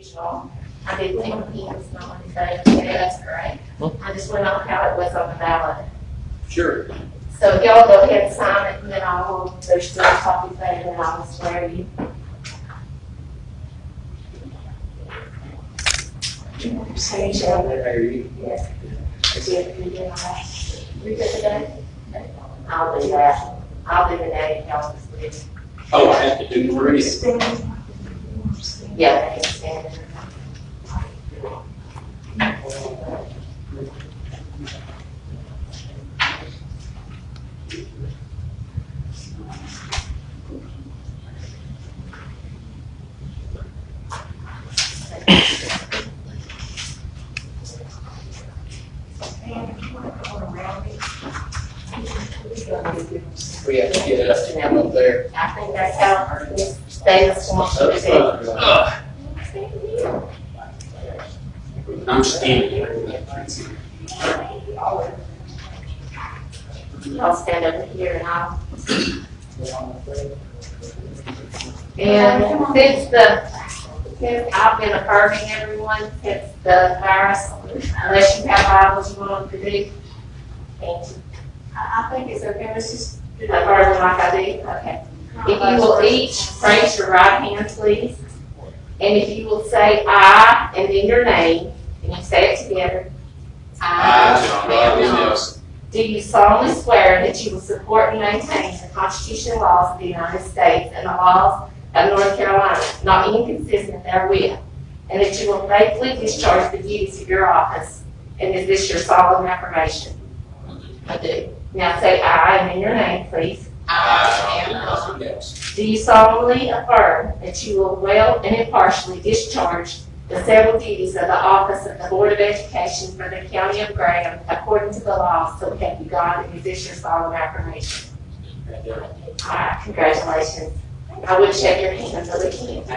usual. I did take opinions on Wednesday, yeah, that's great. I just went on how it was on the ballot. Sure. So if y'all go ahead and sign it, and then I will, there's still a copy there, and then I will swear you. Say, Shelley. Yes. You good today? I'll do that. I'll do the day, y'all just leave. Oh, I have to do 3. Yeah, I can stand it. We have to get it up to him up there. I think that's how Miss Davis wants you to do. I'm standing. I'll stand over here and I'll. And since I've been affirming everyone since the virus, unless you have Bibles you want to do. And I think it's okay, let's just do that. affirming like I do, okay. If you will each raise your right hand, please. And if you will say "I" and then your name, and you say it together. Do you solemnly swear that you will support and maintain the Constitution and laws of the United States and the laws of North Carolina, not inconsistent therewith, and that you will faithfully discharge the duties of your office? And is this your solemn affirmation? I do. Now say "I" and then your name, please. Yes. Do you solemnly affirm that you will well and impartially discharge the several duties of the office of the Board of Education for the County of Graham according to the law, so help you God, and is this your solemn affirmation? All right, congratulations. I would shake your hand, but we can't.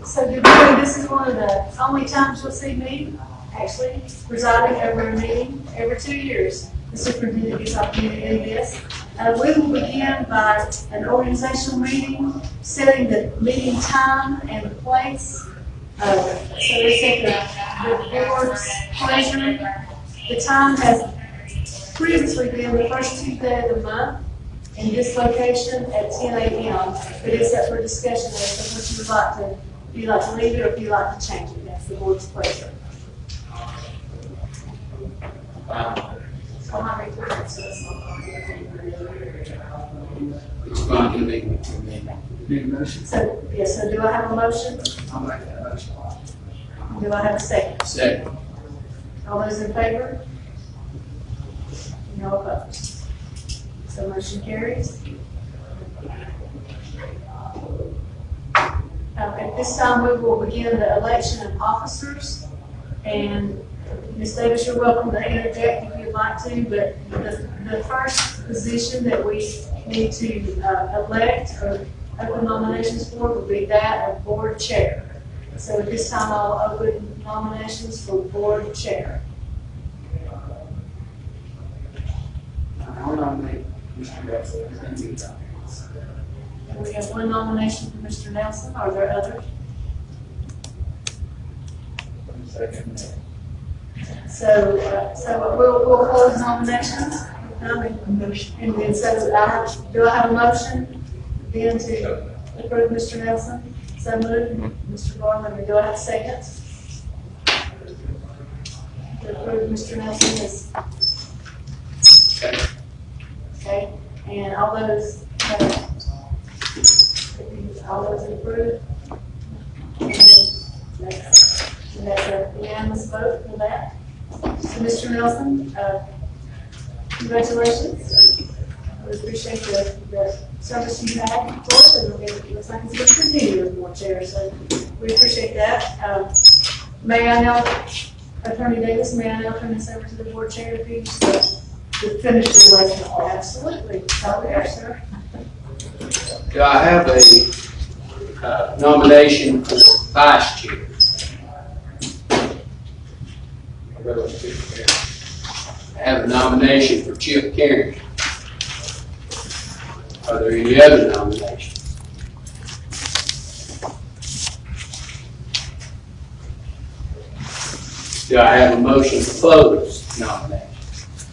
So this is one of the only times you'll see me actually presiding over a meeting every 2 years. The superintendent gets opportunity to do this. We will begin by an organizational meeting, setting the meeting time and the place. So they set the board's pleasure. The time has previously been the first Tuesday of the month in this location at 10 a.m. But it's up for discussion as to what you would like to, if you'd like to leave it or if you'd like to change it. That's the board's pleasure. It's fine to me. So, yes, so do I have a motion? I'll make that motion. Do I have a second? Second. All those in favor? No opposed. So motion carries. At this time, we will begin the election of officers. And Ms. Davis, you're welcome to interject if you'd like to, but the first position that we need to elect or open nominations for would be that of board chair. So at this time, I'll open nominations for board chair. I'll nominate Mr. Nelson. We have one nomination for Mr. Nelson. Are there others? Second. So we'll close nominations. And then so do I have a motion then to approve Mr. Nelson? So moved. Mr. Barlow, do I have a second? To approve Mr. Nelson is. Okay, and all those approve? And that's a unanimous vote for that. So Mr. Nelson, congratulations. We appreciate the service you've had, of course, and it looks like it's going to continue as board chair, so we appreciate that. May I now, Attorney Davis, may I now turn this over to the board chair if you to finish the election? Absolutely. All there, sir. Do I have a nomination for vice chair? I have a nomination for Chip Carrington. Are there any other nominations? Do I have a motion to close nominations?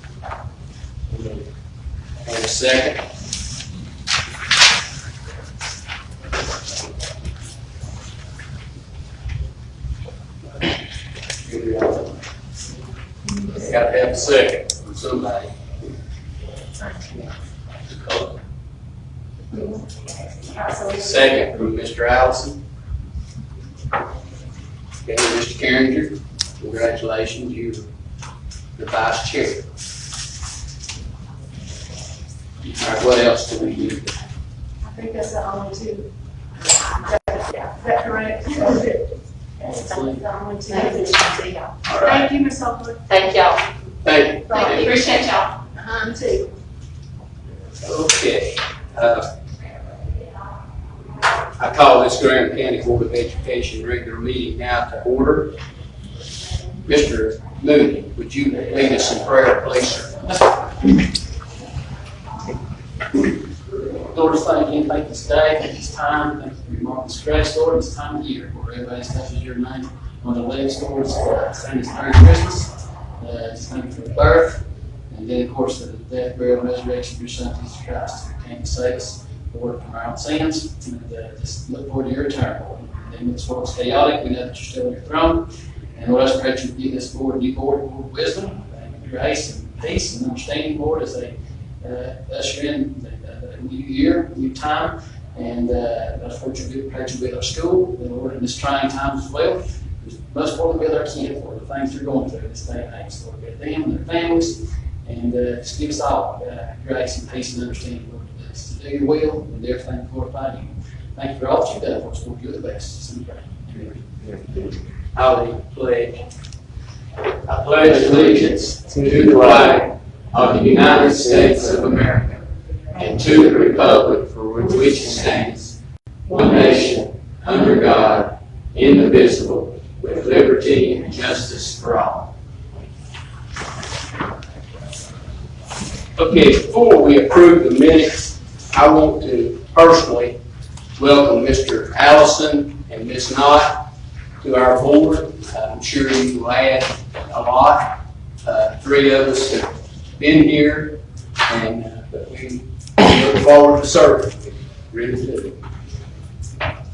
And a second? Got to have a second from somebody. Second from Mr. Allison. Okay, Mr. Carringer, congratulations, you're the vice chair. All right, what else do we need? I think that's the only two. Is that correct? That's it. That's the only two. All right, Thank you, Ms. Hopwood. Thank y'all. thank you. Thank you. Appreciate y'all. Too. Okay. I call this Graham County Board of Education regular meeting now to order. Mr. Moody, would you lead us in prayer, please, sir? Lord, thank you for this day, for this time, thank you for your marvelous grace, Lord, this time of year, where everybody touches your name on the lips, Lord, saying it's Merry Christmas, just thank you for the birth, and then, of course, the death, burial, and resurrection of your Son, Jesus Christ, who came to save us, Lord, from our own sins, and just look forward to your return, Lord. And this world's chaotic, we know that you're still on your throne, and Lord, I pray that you give this board, new board, of wisdom, and grace, and peace, and understanding, Lord, as they usher in a new year, new time, and that's what you pray to with our school, and Lord, in this trying times as well. Most importantly, with our kids, Lord, the things they're going through this day and age, Lord, with them and their families, and just give us all grace and peace and understanding, Lord, to do your will and do everything to glorify you. Thank you for all that you've done for us, Lord. You're the best. So we pray. Amen. I'll pledge. I pledge allegiance to the flag of the United States of America and to the republic for which it stands, one nation, under God, indivisible, with liberty and justice for all. Okay, before we approve the minutes, I want to personally welcome Mr. Allison and Ms. Knott to our board. I'm sure you will add a lot. Three of us have been here, and but we look forward to serving. Really do.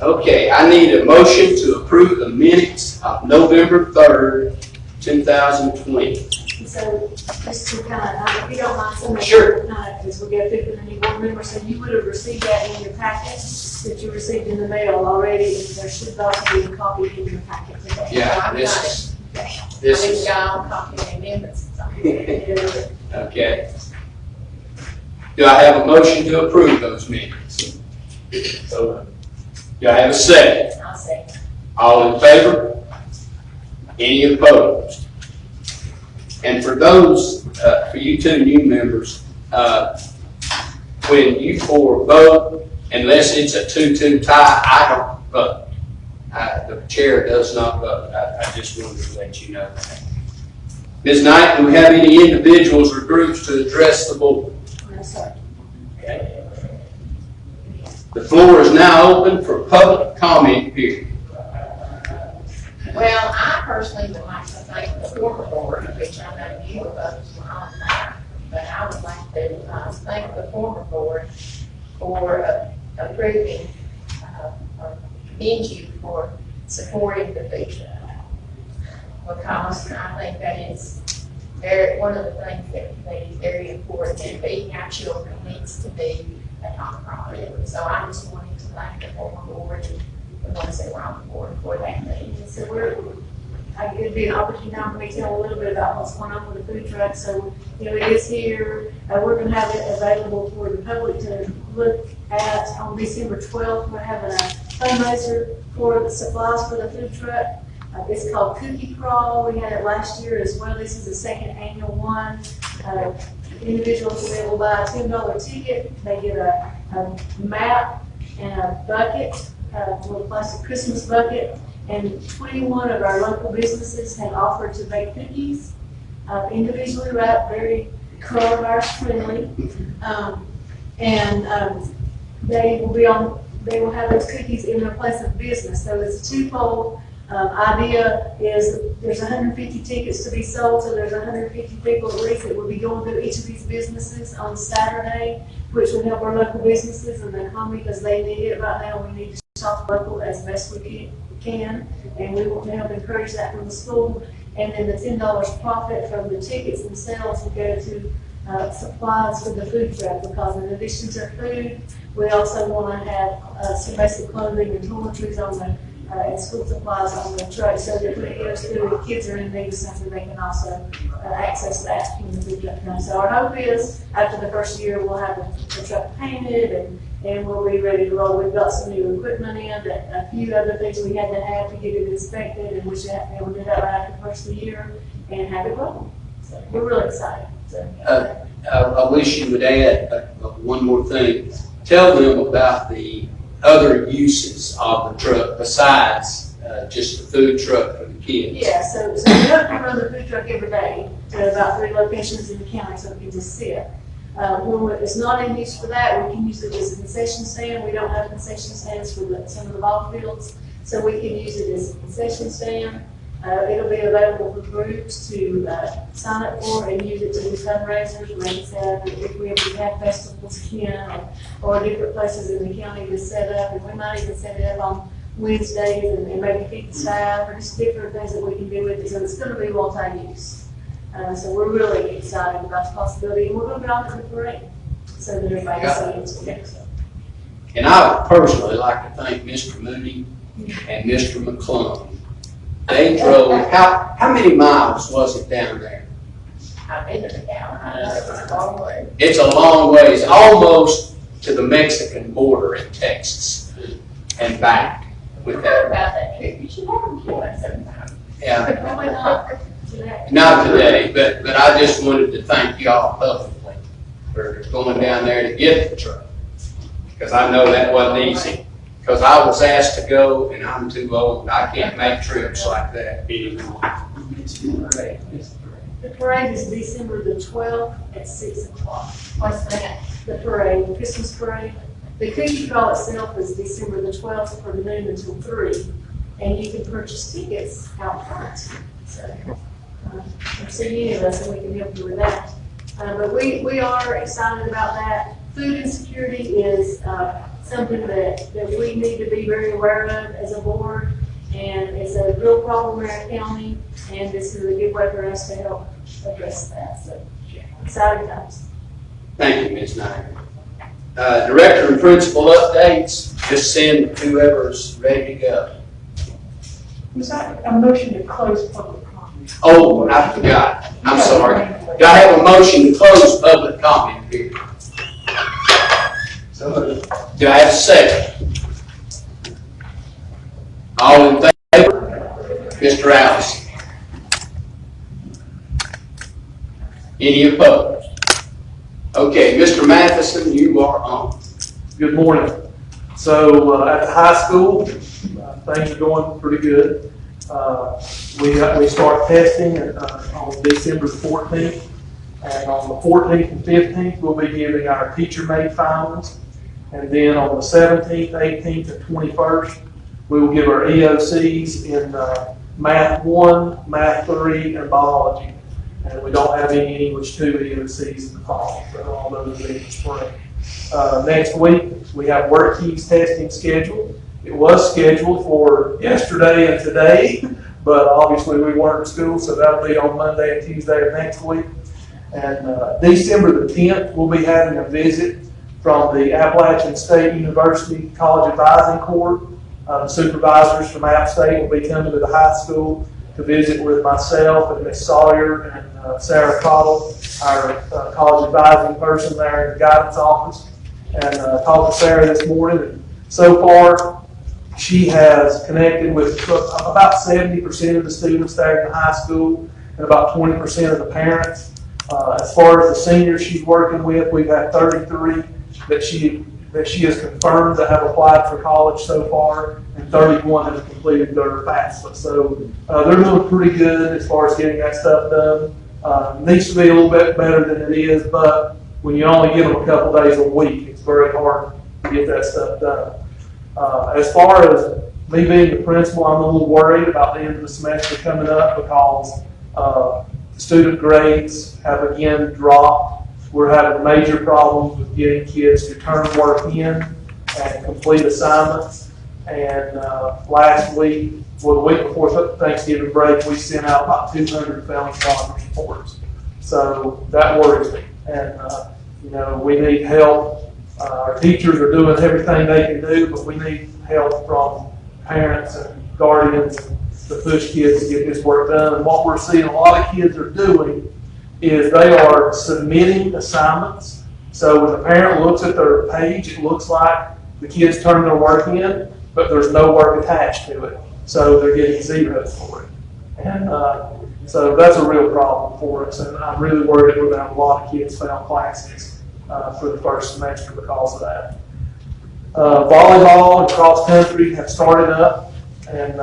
Okay, I need a motion to approve the minutes of November 3rd, 2020. So, just to kind of, if you don't mind, so Sure. because we go through the new board member, so you would have received that in your packet that you received in the mail already, and there should also be a copy in your packet today. Yeah, this is, Y'all copy the amendments. okay. Do I have a motion to approve those minutes? So, do I have a second? I'll say. All in favor? Any opposed? And for those, for you two new members, when you four vote, unless it's a 2-2 tie, I don't vote. The chair does not vote. I just wanted to let you know that. Ms. Knight, do we have any individuals or groups to address the board? No, sir. Okay. The floor is now open for public comment period. Well, I personally would like to thank the former board, which I know you of us were on that, but I would like to thank the former board for approving, or commend you for supporting the food truck. Because I think that is one of the things that is very important, and feeding our children needs to be a top priority. So I just wanted to thank the former board and the ones that were on the board for that thing. So it'd be an opportunity now for me to tell a little bit about what's going on with the food truck. So, it is here. We're going to have it available for the public to look at on December 12th. We're having a fundraiser for the supplies for the food truck. It's called Cookie Crawl. We had it last year as well. This is the second annual one. Individuals will be able to buy a $10 ticket. They get a map and a bucket, a little plastic Christmas bucket, And 21 of our local businesses have offered to bake cookies, individually wrapped, very coronavirus friendly. They will have those cookies in their place of business. So it's a twofold idea. Is there's 150 tickets to be sold, so there's 150 people at least that will be going to each of these businesses on Saturday, which would help our local businesses and the economy because they need it right now. We need to shop local as best we can, and we want to help encourage that from the school. And then the $10 profit from the tickets themselves will go to supplies for the food truck, because in addition to food, we also want to have some basic clothing and toiletries on the and school supplies on the truck, so that when it goes through, the kids are in need of something, they can also access that when the food truck comes. So our hope is after the first year, we'll have the truck painted and we'll be ready to roll. We've got some new equipment in, that a few other things we had to have to get it inspected, and we'll do that right after the first of the year and have it roll. So we're really excited. So, I wish you would add one more thing. Tell them about the other uses of the truck besides just the food truck for the kids. yeah, so we have to run the food truck every day to about 3 locations in the county, so we can just sit. When it's not in use for that, we can use it as a concession stand. We don't have concession stands for some of the ball fields, so we can use it as a concession stand. It'll be available for groups to sign up for and use it to do fundraisers. Like I said, if we ever have festivals again, or different places in the county to set up, and we might even set it up on Wednesdays and maybe feed the staff, or just different things that we can do with it. So it's going to be multi-use. So we're really excited about the possibility, and we're going to be on to the parade so that everybody can see it. And I would personally like to thank Mr. Moody and Mr. McClung. They drove, how many miles was it down there? I've been there now. I know it's a long way. It's a long ways, almost to the Mexican border in Texas and back with Heard that. about that trip. You should have them for us sometime. Yeah, Probably not today. not today, but I just wanted to thank y'all publicly for going down there to get the truck. Because I know that wasn't easy. Because I was asked to go and I'm too old. I can't make trips like that anymore. The parade is December the 12th at 6 o'clock. What's that? The parade, the Christmas parade. The cookie crawl itself is December the 12th from noon until 3, and you can purchase tickets out front. So, see any of us, and we can help you with that. But we are excited about that. Food insecurity is something that we need to be very aware of as a board, and it's a real problem in our county, and this is a good way for us to help address that. So, exciting times. Thank you, Ms. Knight. Director and principal updates, just send whoever's ready to go. Was that a motion to close public comment? Oh, I forgot. I'm sorry. Do I have a motion to close public comment period? Do I have a second? All in favor? Mr. Allison. Any opposed? Okay, Mr. Matheson, you are on. Good morning. So at the high school, things are going pretty good. We start testing on December the 14th, and on the 14th and 15th, we'll be giving our teacher-made finals. And then on the 17th, 18th, and 21st, we will give our EOCs in Math 1, Math 3, and Biology. And we don't have any English 2 EOCs in the fall, so all those will be in the spring. Next week, we have Workkeys testing scheduled. It was scheduled for yesterday and today, but obviously we weren't in school, so that'll be on Monday and Tuesday of next week. And December the 10th, we'll be having a visit from the Appalachian State University College Advising Corps. Supervisors from App State will be coming to the high school to visit with myself and Ms. Sawyer and Sarah Cottle, our college advising person there in the guidance office. And talked to Sarah this morning, and so far she has connected with about 70% of the students there in the high school and about 20% of the parents. As far as the seniors she's working with, we've had 33 that she that she has confirmed that have applied for college so far, and 31 have completed their FAFSA. So they're doing pretty good as far as getting that stuff done. Needs to be a little bit better than it is, but when you only give them a couple days a week, it's very hard to get that stuff done. As far as me being the principal, I'm a little worried about the end of the semester coming up because student grades have again dropped. We're having major problems with getting kids to turn work in and complete assignments. And last week, well, the week before Thanksgiving break, we sent out about 200 failing progress reports. So that worries me. And, we need help. Our teachers are doing everything they can do, but we need help from parents and guardians to push kids to get this work done. And what we're seeing a lot of kids are doing is they are submitting assignments. So when the parent looks at their page, it looks like the kids turned their work in, but there's no work attached to it. So they're getting zeros for it. And so that's a real problem for us. And I'm really worried we're going to have a lot of kids fail classes for the first semester because of that. Volleyball and cross country have started up. And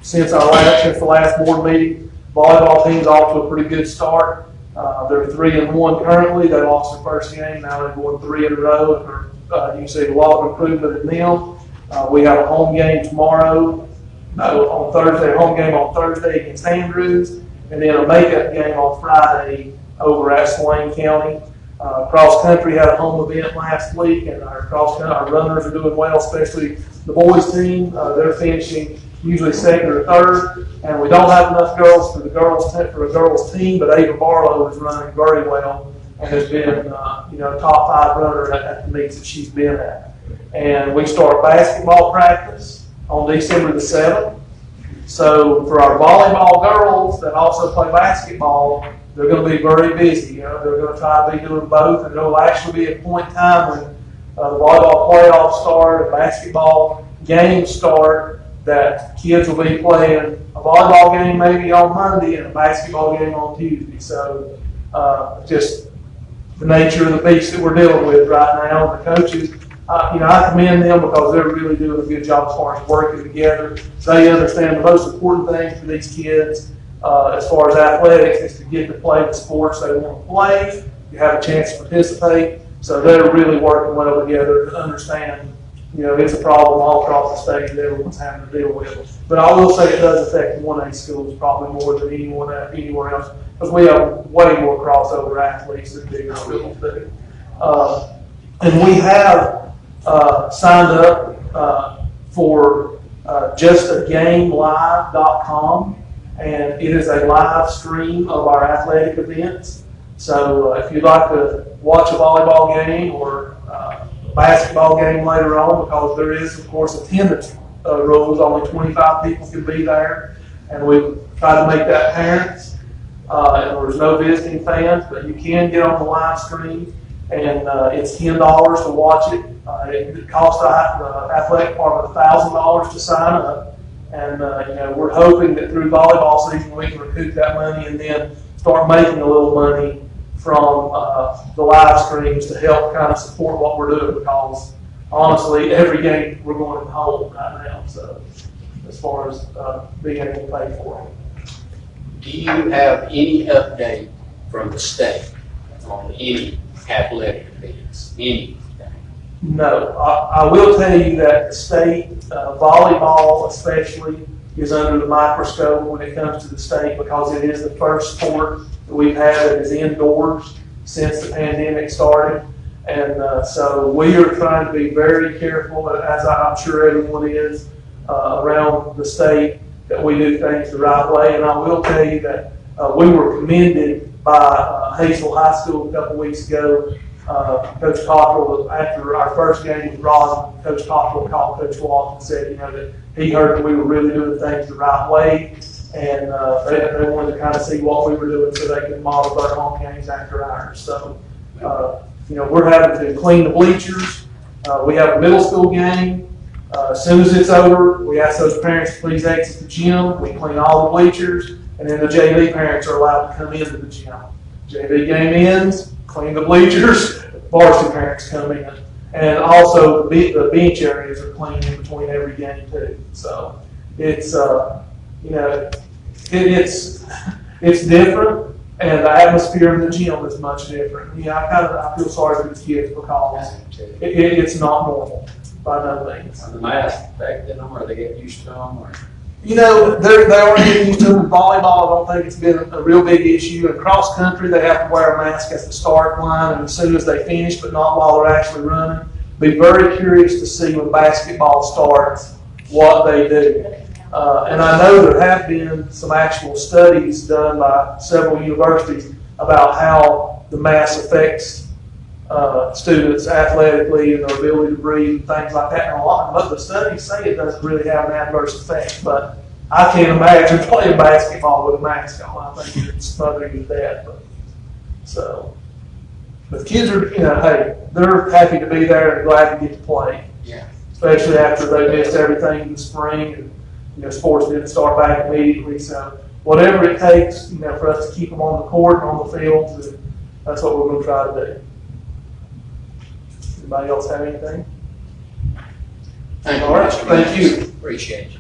since the last board meeting, volleyball team's off to a pretty good start. They're 3-1 currently. They lost their first game. Now they've won 3 in a row. You can see a lot of improvement in them. We have a home game tomorrow. On Thursday, a home game on Thursday against Andrews, and then a makeup game on Friday over at Swain County. Cross country had a home event last week, and our runners are doing well, especially the boys team. They're finishing usually second or third, and we don't have enough girls for a girls team, but Ava Barlow is running very well and has been top 5 runner at the meets that she's been at. And we start basketball practice on December the 7th. So for our volleyball girls that also play basketball, they're going to be very busy. They're going to try to be doing both, and there will actually be a point in time when the volleyball playoffs start and basketball games start that kids will be playing a volleyball game maybe on Monday and a basketball game on Tuesday. So just the nature of the beast that we're dealing with right now. The coaches, I commend them because they're really doing a good job as far as working together. They understand the most important thing for these kids as far as athletics is to get to play the sports they want to play, to have a chance to participate. So they're really working well together to understand, it's a problem all across the state that everyone's having to deal with. But I will say it does affect 1A schools probably more than anywhere else because we have way more crossover athletes than bigger schools do. And we have signed up for justagameLive.com, and it is a live stream of our athletic events. So if you'd like to watch a volleyball game or a basketball game later on, because there is, of course, attendance rules, only 25 people can be there, and we try to make that parents, and there's no visiting fans, but you can get on the live stream, and it's $10 to watch it. It costs the athletic department $1,000 to sign up. And we're hoping that through volleyball season we can recoup that money and then start making a little money from the live streams to help kind of support what we're doing, because honestly, every game we're going home right now. So as far as being able to pay for it. Do you have any update from the state on any athletic events? Anything? No, I will tell you that the state volleyball especially is under the microscope when it comes to the state, because it is the first sport that we've had that is indoors since the pandemic started. And so we are trying to be very careful, as I'm sure everyone is around the state, that we do things the right way. And I will tell you that we were commended by Hazel High School a couple weeks ago. Coach Cockrell, after our first game with Roslyn, Coach Cockrell called Coach Walk and said, that he heard that we were really doing things the right way, and they wanted to kind of see what we were doing so they could model their home games after ours. So, we're having to clean the bleachers. We have a middle school game. As soon as it's over, we ask those parents to please exit the gym. We clean all the bleachers, and then the JV parents are allowed to come into the gym. JV game ends, clean the bleachers, varsity parents come in. And also, the bench areas are clean in between every game too. So it's, it's different, and the atmosphere in the gym is much different. I feel sorry for the kids because it's not normal by no means. Are the masks affecting them, or they get used to them, or? They are getting used to them. Volleyball, I don't think it's been a real big issue. In cross country, they have to wear a mask at the start line and as soon as they finish, but not while they're actually running. Be very curious to see when basketball starts what they do. And I know there have been some actual studies done by several universities about how the mask affects students athletically and their ability to breathe and things like that. And a lot of the studies say it doesn't really have an adverse effect, but I can't imagine playing basketball with a mask on. I think it's smothering you to death. But kids are, hey, they're happy to be there and glad to get to play. Yeah. Especially after they missed everything in the spring and sports didn't start back immediately. So whatever it takes, for us to keep them on the court and on the fields, that's what we're going to try to do. Anybody else have anything? Thank you. All right, thank you. Appreciate you.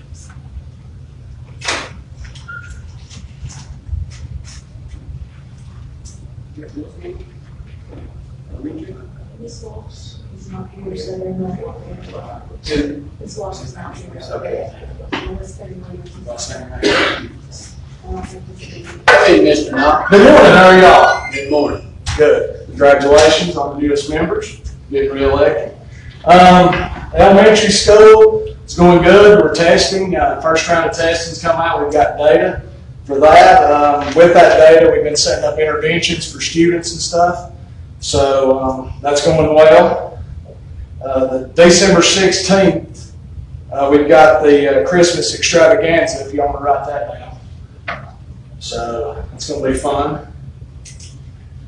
Miss Walsh is not here, so they're not here. Miss Walsh is not here. Okay. Unless they're Hey, Mr. Knott. Good morning, how are y'all? Good morning. Good. Congratulations on the newest members, getting reelected. Elementary school is going good. We're testing. First round of testing's come out. We've got data for that. With that data, we've been setting up interventions for students and stuff. So that's going well. The December 16th, we've got the Christmas extravaganza, if you want to write that down. So it's going to be fun.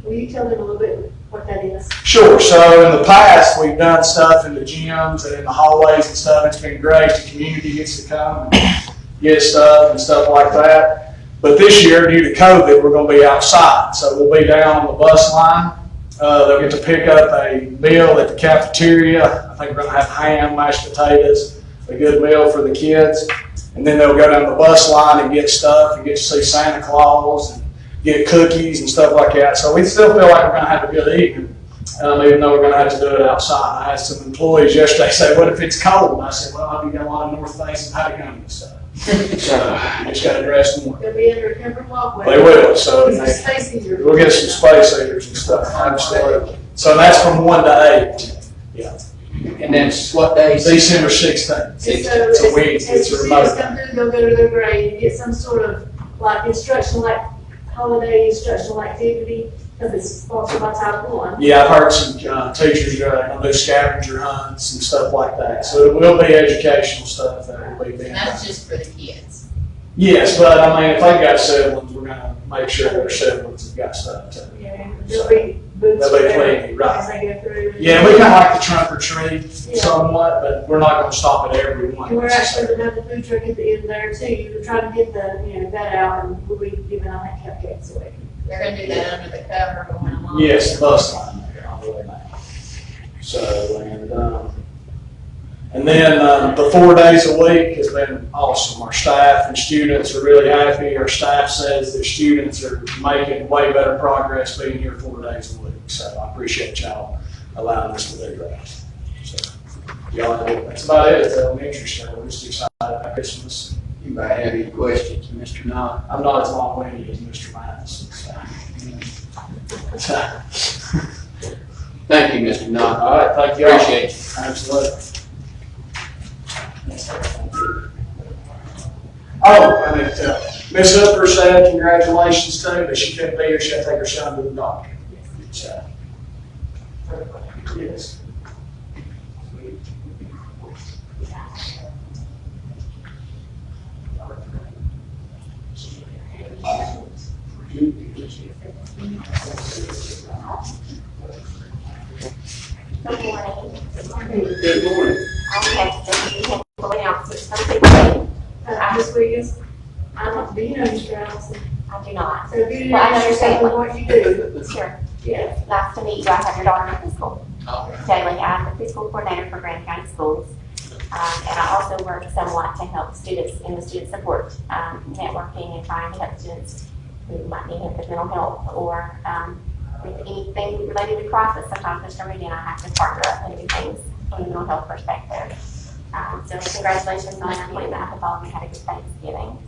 Will you tell them a little bit what that is? Sure. So in the past, we've done stuff in the gyms and in the hallways and stuff. It's been great. The community gets to come and get stuff and stuff like that. But this year, due to COVID, we're going to be outside. So we'll be down on the bus line. They'll get to pick up a meal at the cafeteria. I think we're going to have ham, mashed potatoes, a good meal for the kids. And then they'll go down the bus line and get stuff and get to see Santa Claus and get cookies and stuff like that. So we still feel like we're going to have a good evening, even though we're going to have to do it outside. I had some employees yesterday say, "What if it's cold?" And I said, "Well, I've got a lot of North Face and Patagonia stuff." So you just got to dress more. They'll be under a covered walkway. They will. So It's space heater. we'll get some space heaters and stuff. Absolutely. So that's from 1 to 8. Yeah. And then what day? December 16th. It's a week. It's a As remote. students come through, they'll go to their grade and get some sort of holiday instructional activity, because it's sponsored by Title I. Yeah, I've heard some teachers going to do scavenger hunts and stuff like that. So it will be educational stuff that will be being And that's done. just for the kids. Yes, but I mean, if they've got siblings, we're going to make sure their siblings have got stuff too. Yeah, there'll be booths They'll be for them clean, right. as they go through. Yeah, we kind of like the trunk or treat somewhat, but we're not going to stop at every one. And we're actually going to have the food truck at the end there too. We're trying to get that out, and we'll be giving out that cupcakes away. They're gonna do that under the cover going along. Yes, the bus line there on the way back. So, and then the 4 days a week has been awesome. Our staff and students are really happy. Our staff says that students are making way better progress being here 4 days a week. So I appreciate y'all allowing us to do that. So, y'all, that's about it. It's elementary school. We're just excited about Christmas. Anybody have any questions, Mr. Knott? I'm not as long-winded as Mr. Madison. So. Thank you, Mr. Knott. All right, thank you. Appreciate you. Absolutely. Oh, I mean, Miss Hooper said congratulations too, but she couldn't be here. She had to take her son to the doctor. So, yes. Good morning. Good morning. Okay, so you have full announcements from today. This week is, do you know Mr. Allison? I do not. So if you Well, I know didn't you're saying- understand what you do, Sure. yeah. Nice to meet you. I have your daughter in high school. Daily. I'm the preschool coordinator for Grant County Schools. And I also work somewhat to help students in the student support, networking and trying to help students who might need help with mental health or with anything related to crisis. Sometimes for some reason I have to partner up and do things from a mental health perspective. So congratulations on your appointment. I hope all of you had a good Thanksgiving.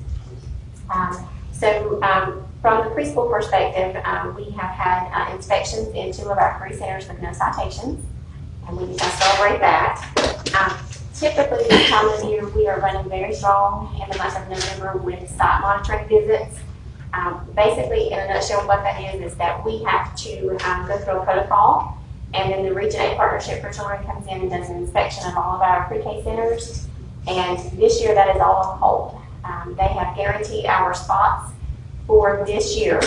From the preschool perspective, we have had inspections in 2 of our 3 centers with no citations, and we celebrate that. Typically this time of year, we are running very strong in the month of November with site monitoring visits. Basically, in a nutshell, what that is that we have to go through a protocol, and then the Region 8 Partnership for Children comes in and does an inspection of all of our pre-K centers. And this year, that is all on hold. They have guaranteed our spots for this year.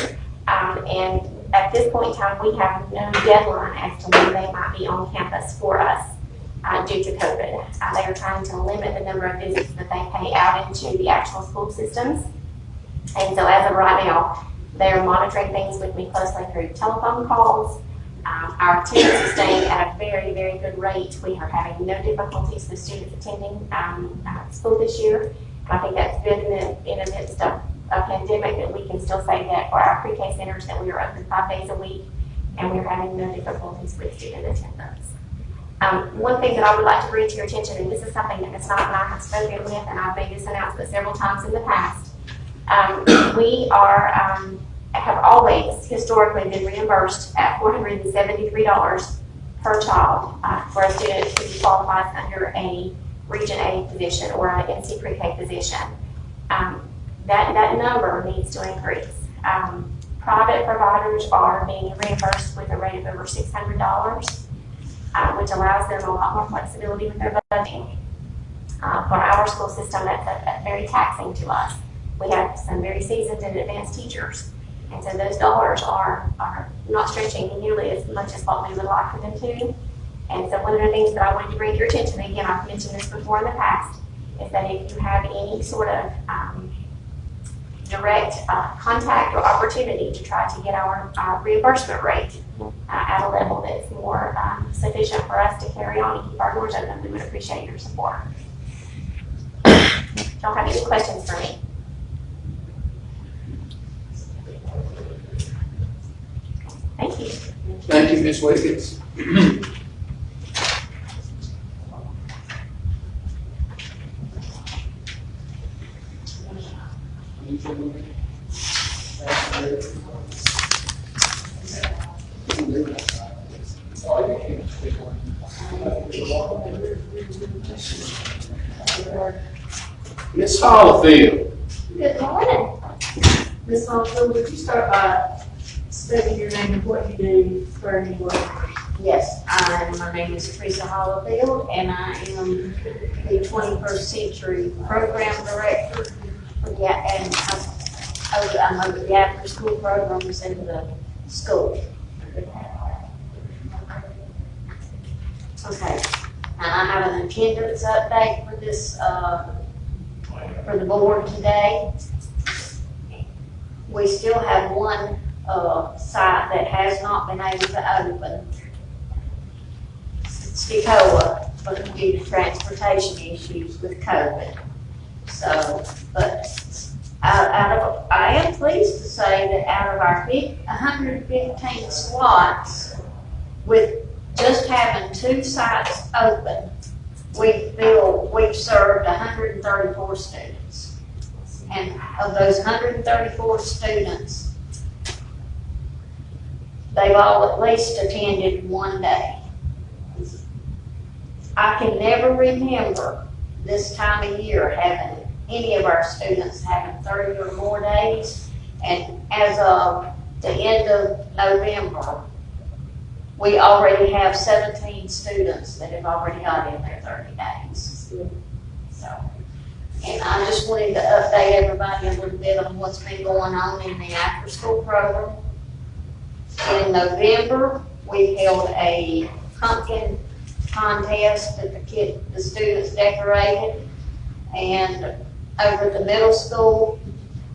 And at this point in time, we have no deadline as to when they might be on campus for us due to COVID. They are trying to limit the number of visits that they pay out into the actual school systems. And so as of right now, they are monitoring things with me closely through telephone calls. Our attendance is staying at a very, very good rate. We are having no difficulties with students attending school this year. I think that's good in the midst of a pandemic that we can still say that for our pre-K centers that we are open 5 days a week and we're having no difficulties with student attendance. One thing that I would like to bring to your attention, and this is something that Ms. Knight and I have spoken with, and I've made this announcement several times in the past. We have always historically been reimbursed at $473 per child for a student who qualifies under a Region A position or an NC Pre-K position. That number needs to increase. Private providers are being reimbursed with a rate of over $600, which allows them a lot more flexibility with their budgeting. For our school system, that's very taxing to us. We have some very seasoned and advanced teachers, and so those dollars are not stretching nearly as much as what we would like for them to. And so one of the things that I wanted to bring to your attention, again, I've mentioned this before in the past, is that if you have any sort of direct contact or opportunity to try to get our reimbursement rate at a level that's more sufficient for us to carry on and keep our doors open, we would appreciate your support. Y'all have any questions for me? Thank you. Thank you, Ms. Wiggins. Ms. Hollifield. Good morning. Ms. Holfield, would you start by stating your name and what you do for any work? Yes, my name is Teresa Hollifield, and I am the 21st Century Program Director for I'm over the after school programs in the school. Okay, I have an attendance update for this, for the board today. We still have one site that has not been able to open. Sticoa, but due to transportation issues with COVID. So, but I am pleased to say that out of our 115 slots, with just having 2 sites open, we feel we've served 134 students. And of those 134 students, they've all at least attended 1 day. I can never remember this time of year having any of our students having 30 or more days. And as of the end of November, we already have 17 students that have already got in their 30 days. So, and I just wanted to update everybody a little bit on what's been going on in the after school program. In November, we held a pumpkin contest that the students decorated, and over at the middle school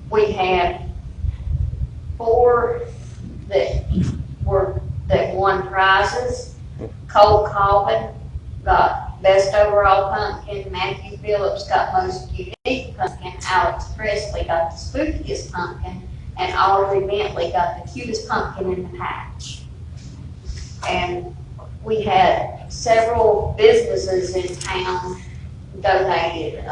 we had 4 that won prizes, Cole Cobbin got Best Overall Pumpkin, Matthew Phillips got Most Unique Pumpkin, Alex Presley got the Spookiest Pumpkin, and Oliver Bentley got the Cutest Pumpkin in the Patch. And we had several businesses in town donated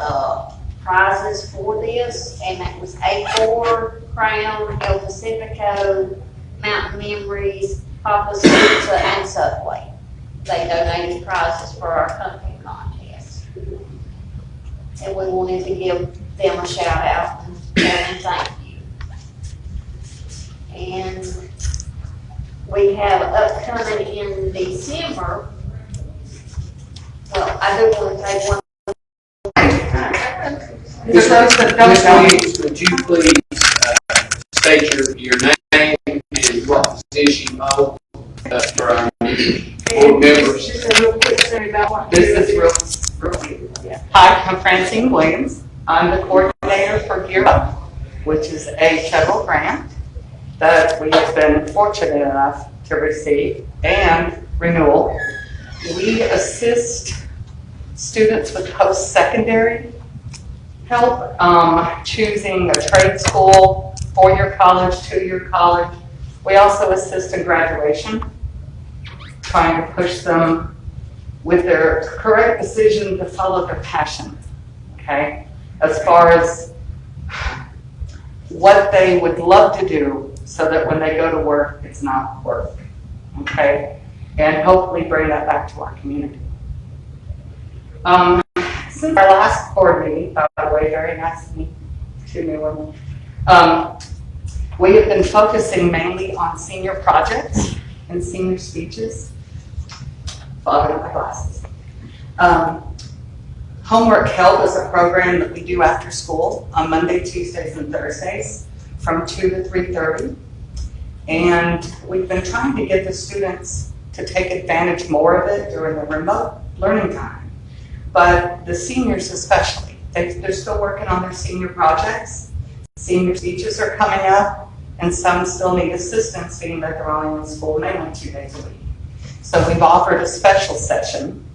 prizes for this, and that was A4, Crown, El Pacifico, Mountain Memories, Papa's Pizza, and Subway. They donated prizes for our pumpkin contest. And we wanted to give them a shout out and thank you. And we have upcoming in December, well, I do want to take one. Ms. Williams, would you please state your name and what position you hold for our board members? Just a real quick story about what. This is real. Hi, I'm Francine Williams. I'm the coordinator for Gear Up, which is a federal grant that we have been fortunate enough to receive and renewal. We assist students with post-secondary help, choosing a trade school, 4-year college, 2-year college. We also assist in graduation, trying to push them with their correct decision to follow their passion, okay? As far as what they would love to do so that when they go to work, it's not work, okay? And hopefully bring that back to our community. Since our last board meeting, by the way, very nice to meet you, women. We have been focusing mainly on senior projects and senior speeches. Fogging my glasses. Homework Help is a program that we do after school on Monday, Tuesdays, and Thursdays from 2 to 3:30. And we've been trying to get the students to take advantage more of it during the remote learning time. But the seniors especially, they're still working on their senior projects. Senior speeches are coming up, and some still need assistance being that they're only in school mainly 2 days a week. So we've offered a special session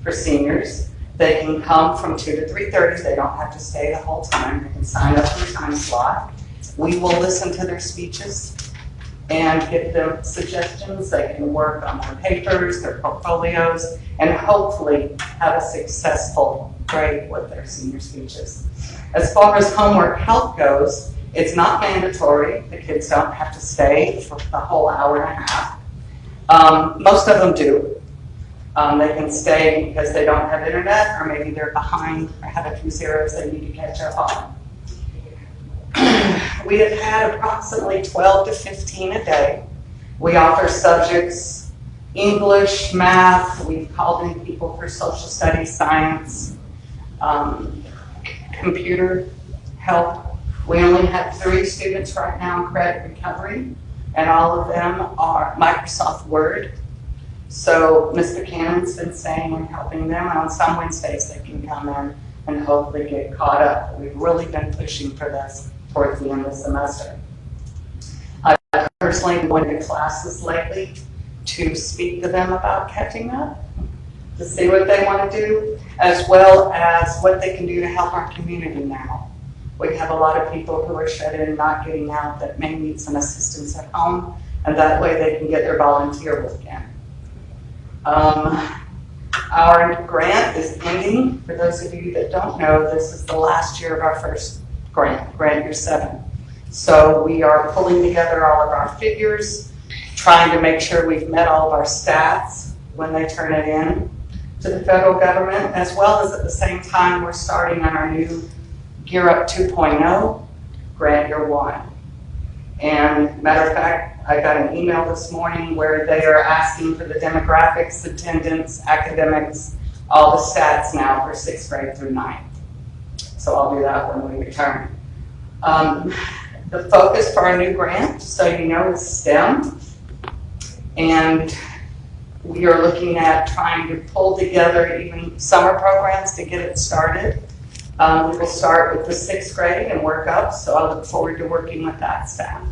for seniors. They can come from 2 to 3:30. They don't have to stay the whole time. They can sign up for a time slot. We will listen to their speeches and give them suggestions. They can work on their papers, their portfolios, and hopefully have a successful grade with their senior speeches. As far as homework help goes, it's not mandatory. The kids don't have to stay for the whole hour and a half. Most of them do. They can stay because they don't have internet, or maybe they're behind or have a few zeros they need to catch up on. We have had approximately 12 to 15 a day. We offer subjects, English, math, we've called in people for social studies, science, computer help. We only have 3 students right now in credit recovery, and all of them are Microsoft Word. So Ms. Buchanan's been staying and helping them, and on some Wednesdays they can come in and hopefully get caught up. We've really been pushing for this towards the end of the semester. I've personally been going to classes lately to speak to them about catching up, to see what they want to do, as well as what they can do to help our community now. We have a lot of people who are shut in, not getting out, that may need some assistance at home, and that way they can get their volunteer work in. Our grant is ending. For those of you that don't know, this is the last year of our first grant year 7. So we are pulling together all of our figures, trying to make sure we've met all of our stats when they turn it in to the federal government, as well as at the same time we're starting on our new Gear Up 2.0 grant year 1. And matter of fact, I got an email this morning where they are asking for the demographics, attendance, academics, all the stats now for 6th grade through 9th. So I'll do that when we return. The focus for our new grant, so you know, is STEM. And we are looking at trying to pull together even summer programs to get it started. We will start with the 6th grade and work up, so I look forward to working with that staff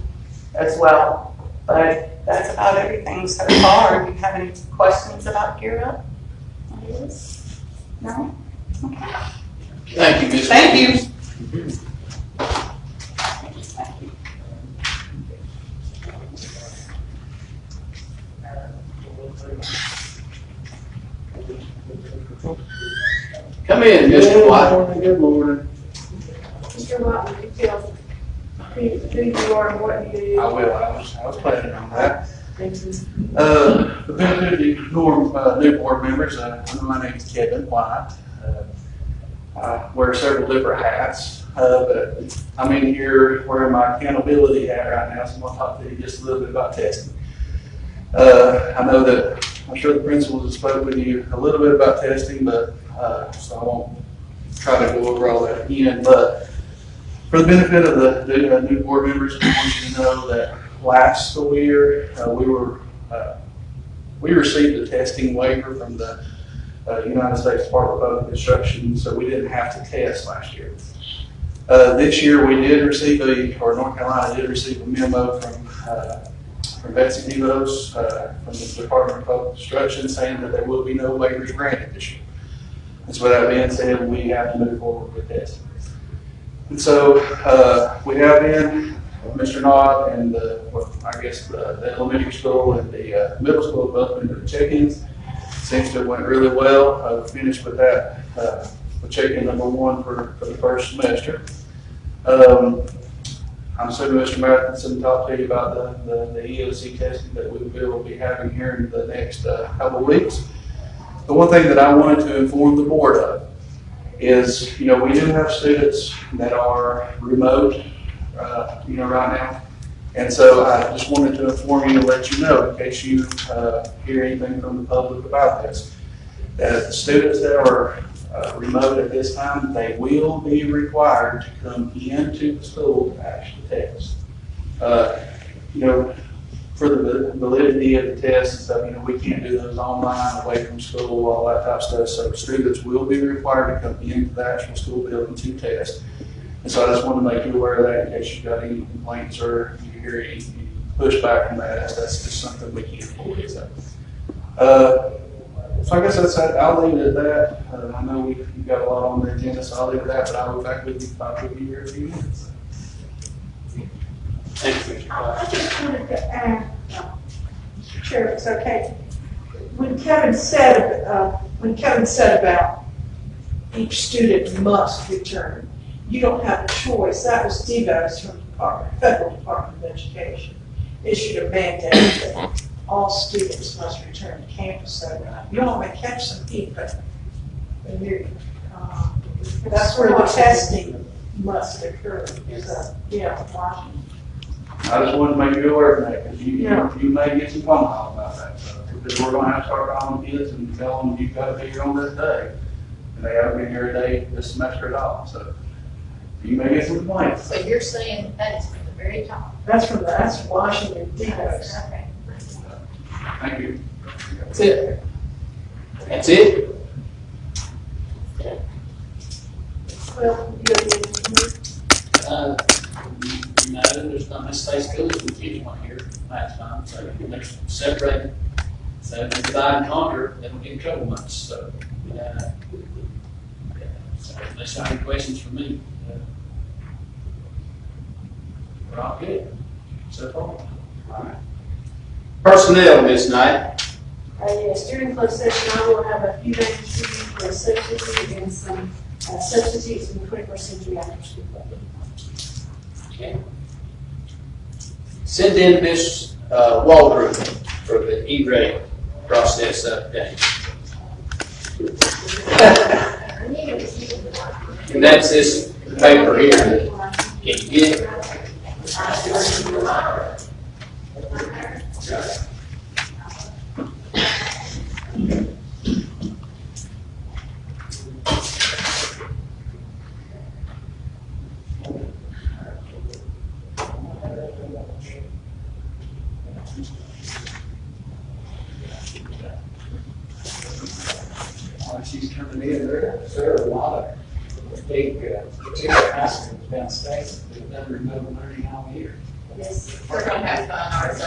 as well. But that's about everything so far. Do you have any questions about Gear Up? No? Okay. Thank you, Ms. Thank you. Come in, Mr. White. Good morning. Mr. Watt, would you tell who you are and what you do? I will, I was planning on that. Thank you. The benefit of the new board members, my name is Kevin White. I wear several different hats, but I'm in here wearing my accountability hat right now, so I'm gonna talk to you just a little bit about testing. I know that, I'm sure the principals have spoken with you a little bit about testing, but, so I won't try to go over all that again, but for the benefit of the new board members, I want you to know that last school year, we received a testing waiver from the United States Department of Construction, so we didn't have to test last year. This year, we did receive North Carolina did receive a memo from Betsy DeVos, from the Department of Construction, saying that there will be no waivers granted this year. And so with that being said, we have to move forward with testing. And so we have in Mr. Knott and the elementary school and the middle school both been doing check-ins. Seems to have went really well. We finished with that, with check-in number 1 for the first semester. I'm assuming Mr. Matheson talked to you about the EOC testing that we will be having here in the next couple of weeks. The one thing that I wanted to inform the board of is, we do have students that are remote, right now. And so I just wanted to inform you and let you know, in case you hear anything from the public about this, that students that are remote at this time, they will be required to come into the school to actually test. For the validity of the test and stuff, we can't do those online, away from school, all that type of stuff. So students will be required to come into the actual school building to test. And so I just wanted to make you aware of that in case you've got any complaints or you hear any pushback from that. That's just something we can't avoid. So I guess I'll leave it at that. I know we've got a lot on the agenda, so I'll leave it at that, but I'll be back with you here in a few minutes. Thank you, Mr. I White. just wanted to add, Mr. Chair, if it's okay. When Kevin said about each student must return, you don't have a choice. That was DeVos from the Federal Department of Education issued a mandate that all students must return to campus. So you all may catch some heat, but that's where the testing must occur. Washington. I just wanted to make you aware of that, because you may get some phone calls about that. So, because we're going to have to start calling kids and tell them you've got to be here on this day, and they haven't been here a day this semester at all. So you may get some complaints. So you're saying that's from the very top? That's Washington, DeVos. Okay. Thank you. That's it. That's it? Well, No, there's not much state schools with anyone here last time, so they're separated. So if they divide and conquer, they don't get in trouble much, so. So unless you have any questions for me, we're all good so far. All right. Personnel, Ms. Knight. yes, during closed session, I will have a few names for you for a substitute and some substitutes in the 21st century after school club. Okay. Send in Ms. Walkthroughs for the E-rate process update. And that's this paper here. Can you get it? She's coming in, there are a lot of big, particular high schools downstate that have done remote learning all year. Yes. We're gonna have fun, ours.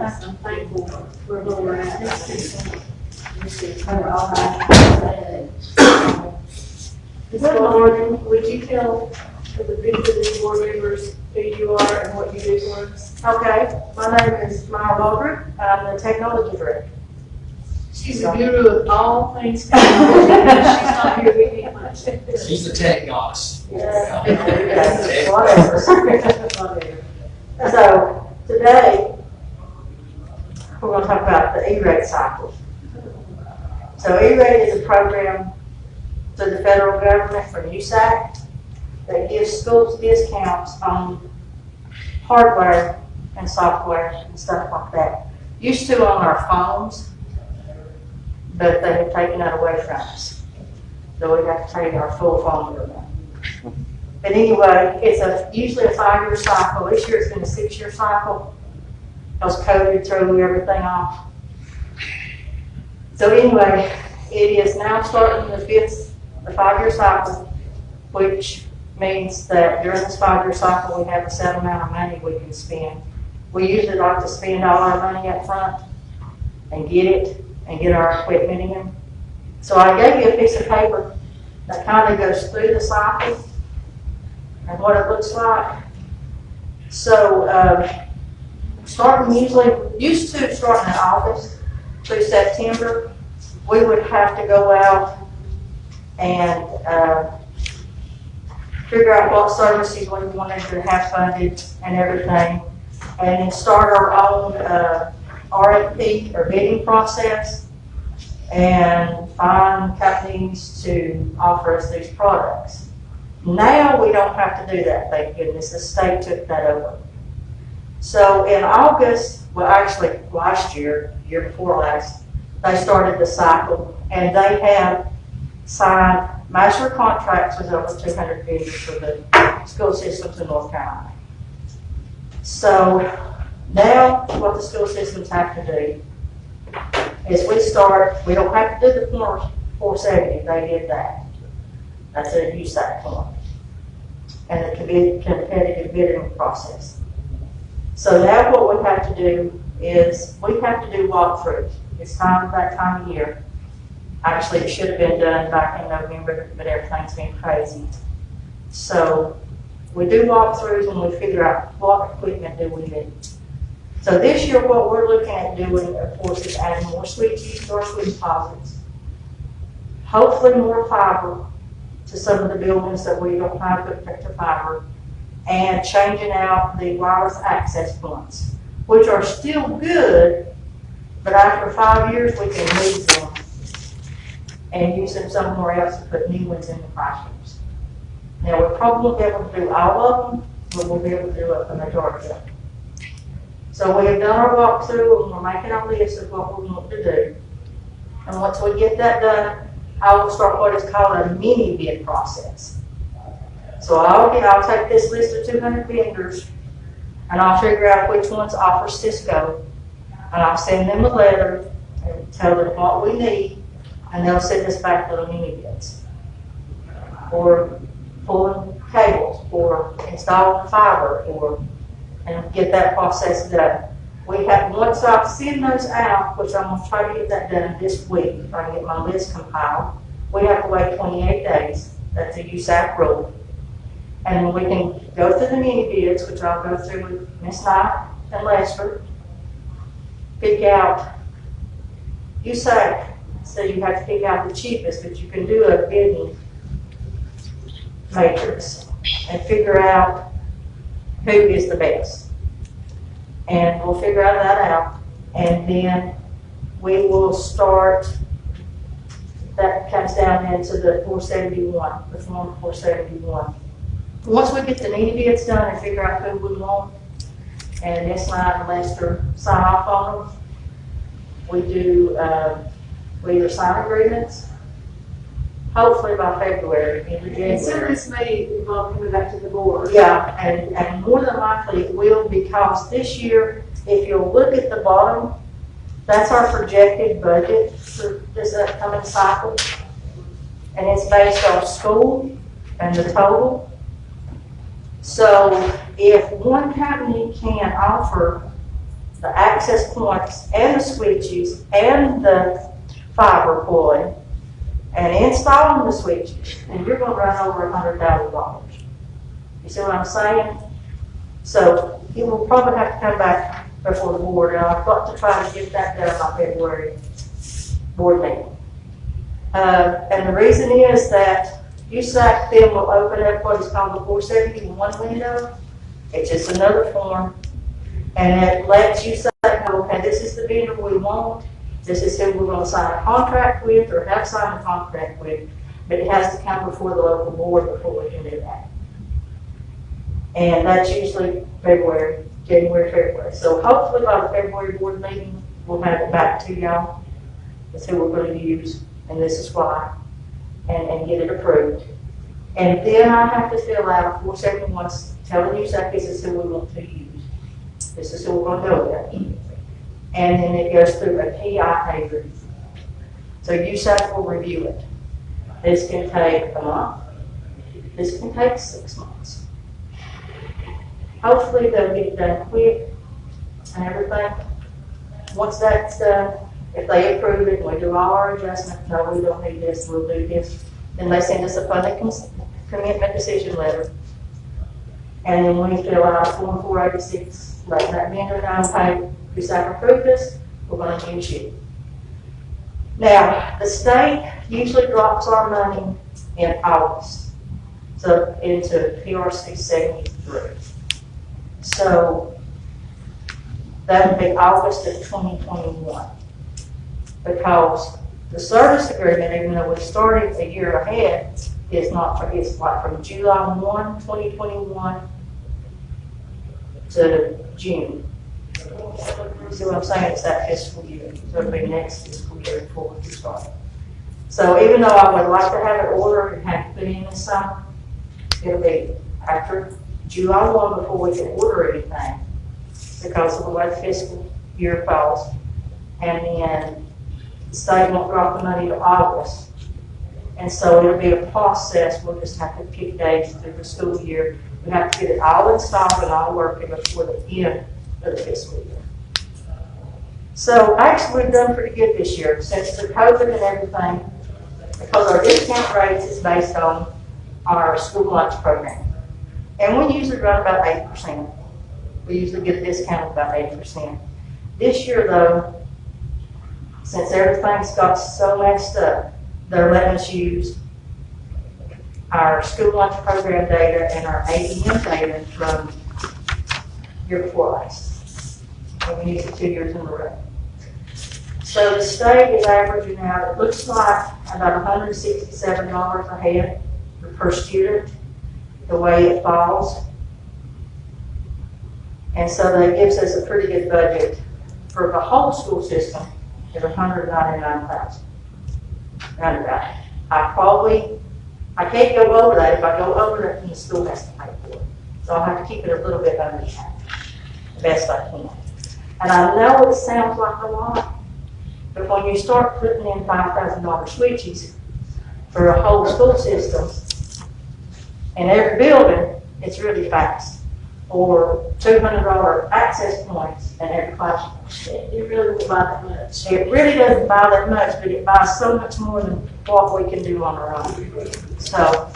I'm thankful for where we're at. Ms. Morgan, would you tell the visiting board members who you are and what you do for us? Okay, my name is Maya Walker. I'm the technology director. She's a guru of all things technology. She's not here with me much. She's the tech goddess. Yes, whatever. So, today, we're going to talk about the E-rate cycle. So, E-rate is a program through the federal government from USAC that gives schools discounts on hardware and software and stuff like that. Used to on our phones, but they have taken that away from us. So we have to take our full phone bill now. But anyway, it's usually a 5-year cycle. This year it's been a 6-year cycle because COVID threw everything off. So anyway, it is now starting the 5-year cycle, which means that during this 5-year cycle we have a set amount of money we can spend. We usually like to spend all our money up front and get our equipment in. So I gave you a piece of paper that kind of goes through the cycle and what it looks like. So starting used to starting in August through September, we would have to go out and figure out what services we wanted to have funded and everything, and then start our own RFP or bidding process and find companies to offer us these products. Now we don't have to do that, thank goodness. The state took that over. So in August, well actually last year, year before last, they started the cycle and they have signed master contracts with over 200 vendors for the school systems in North Carolina. So now what the school systems have to do is we don't have to do the Form 470, they did that. That's a USAC form. And the competitive bidding process. So now what we have to do is we have to do walkthroughs. It's that time of year. Actually, it should have been done back in November, but everything's been crazy. So we do walkthroughs and we figure out what equipment do we need. So this year, what we're looking at doing, of course, is adding more switches to our switch closets. Hopefully more fiber to some of the buildings that we don't have hooked up to fiber, and changing out the wireless access points, which are still good, but after 5 years, we can lose them and use them somewhere else to put new ones in the classrooms. Now, we'll probably be able to do all of them, but we'll be able to do a majority of them. So we have done our walkthrough and we're making our list of what we want to do. And once we get that done, I will start what is called a mini bid process. So I'll take this list of 200 vendors and I'll figure out which ones offer Cisco, and I'll send them a letter and tell them what we need, and they'll send us back little mini bids. Or pulling cables, or installing fiber, and get that process done. Once I send those out, which I'm going to try to get that done this week, if I can get my list compiled, we have to wait 28 days. That's a USAC rule. And then we can go through the mini bids, which I'll go through with Ms. Knight and Lester, pick out USAC, so you have to pick out the cheapest, but you can do a bidding matrix and figure out who is the best. And we'll figure that out, and then we will start, that comes down into the 471, the Form 471. Once we get the mini bids done and figure out who we want, and Ms. Knight and Lester sign off on them, we either sign agreements, hopefully by February, into January. And some of this may involve coming back to the board. Yeah, and more than likely it will, because this year, if you'll look at the bottom, that's our projected budget for this upcoming cycle. And it's based on school and the total. So if one company can offer the access points and the switches and the fiber pulling and installing the switches, then you're gonna run over $100,000. You see what I'm saying? So you will probably have to come back before the board, and I've got to try to get that done by February board meeting. And the reason is that USAC then will open up what is called the 471 window. It's just another form, and it lets USAC know, okay, this is the vendor we want, this is who we're going to sign a contract with or have signed a contract with, but it has to come before the local board before we can do that. And that's usually January, February. So hopefully by the February board meeting, we'll have it back to y'all. That's who we're going to use, and this is why, and get it approved. And then I have to fill out a 471 telling USAC this is who we want to use. This is who we're going to go with. And then it goes through a PIA review. So USAC will review it. This can take a month. This can take 6 months. Hopefully they'll get it done quick and everything. Once that's done, if they approve it and we do all our adjustments, no, we don't need this, we'll do this, then they send us a funding commitment decision letter. And then we fill out a Form 486, letting that vendor know, hey, USAC approved this, we're going to use you. Now, the state usually drops our money in August, so into PRC 73. So that would be August of 2021. Because the service agreement, even though we started a year ahead, is not for, it's like from July 1, 2021 to June. See what I'm saying? It's that fiscal year. So it'll be next fiscal year before we start. So even though I would like to have it ordered and have to put in this summer, it'll be after July 1 before we can order anything because of the way the fiscal year falls. And then the state won't drop the money till August. And so it'll be a process. We'll just have to pick days through the school year. We have to get it all installed and all working before the end of the fiscal year. So actually we've done pretty good this year since the COVID and everything, because our discount rates is based on our school lunch program. And we usually run about 8%. We usually get a discount of about 8%. This year though, since everything's got so messed up, they're letting us use our school lunch program data and our ADM data from year before last. And we use it 2 years in a row. So the state is averaging out, it looks like about $167 a head per student, the way it falls. And so that gives us a pretty good budget for the whole school system at $199,000. Roundabout. I can't go over that. If I go over that, then the school has to pay for it. So I'll have to keep it a little bit under that, the best I can. And I know it sounds like a lot, but when you start putting in $5,000 switches for a whole school system, in every building, it's really fast. Or $200 access points in every classroom. It really won't buy that much. It really doesn't buy that much, but it buys so much more than what we can do on our own. So,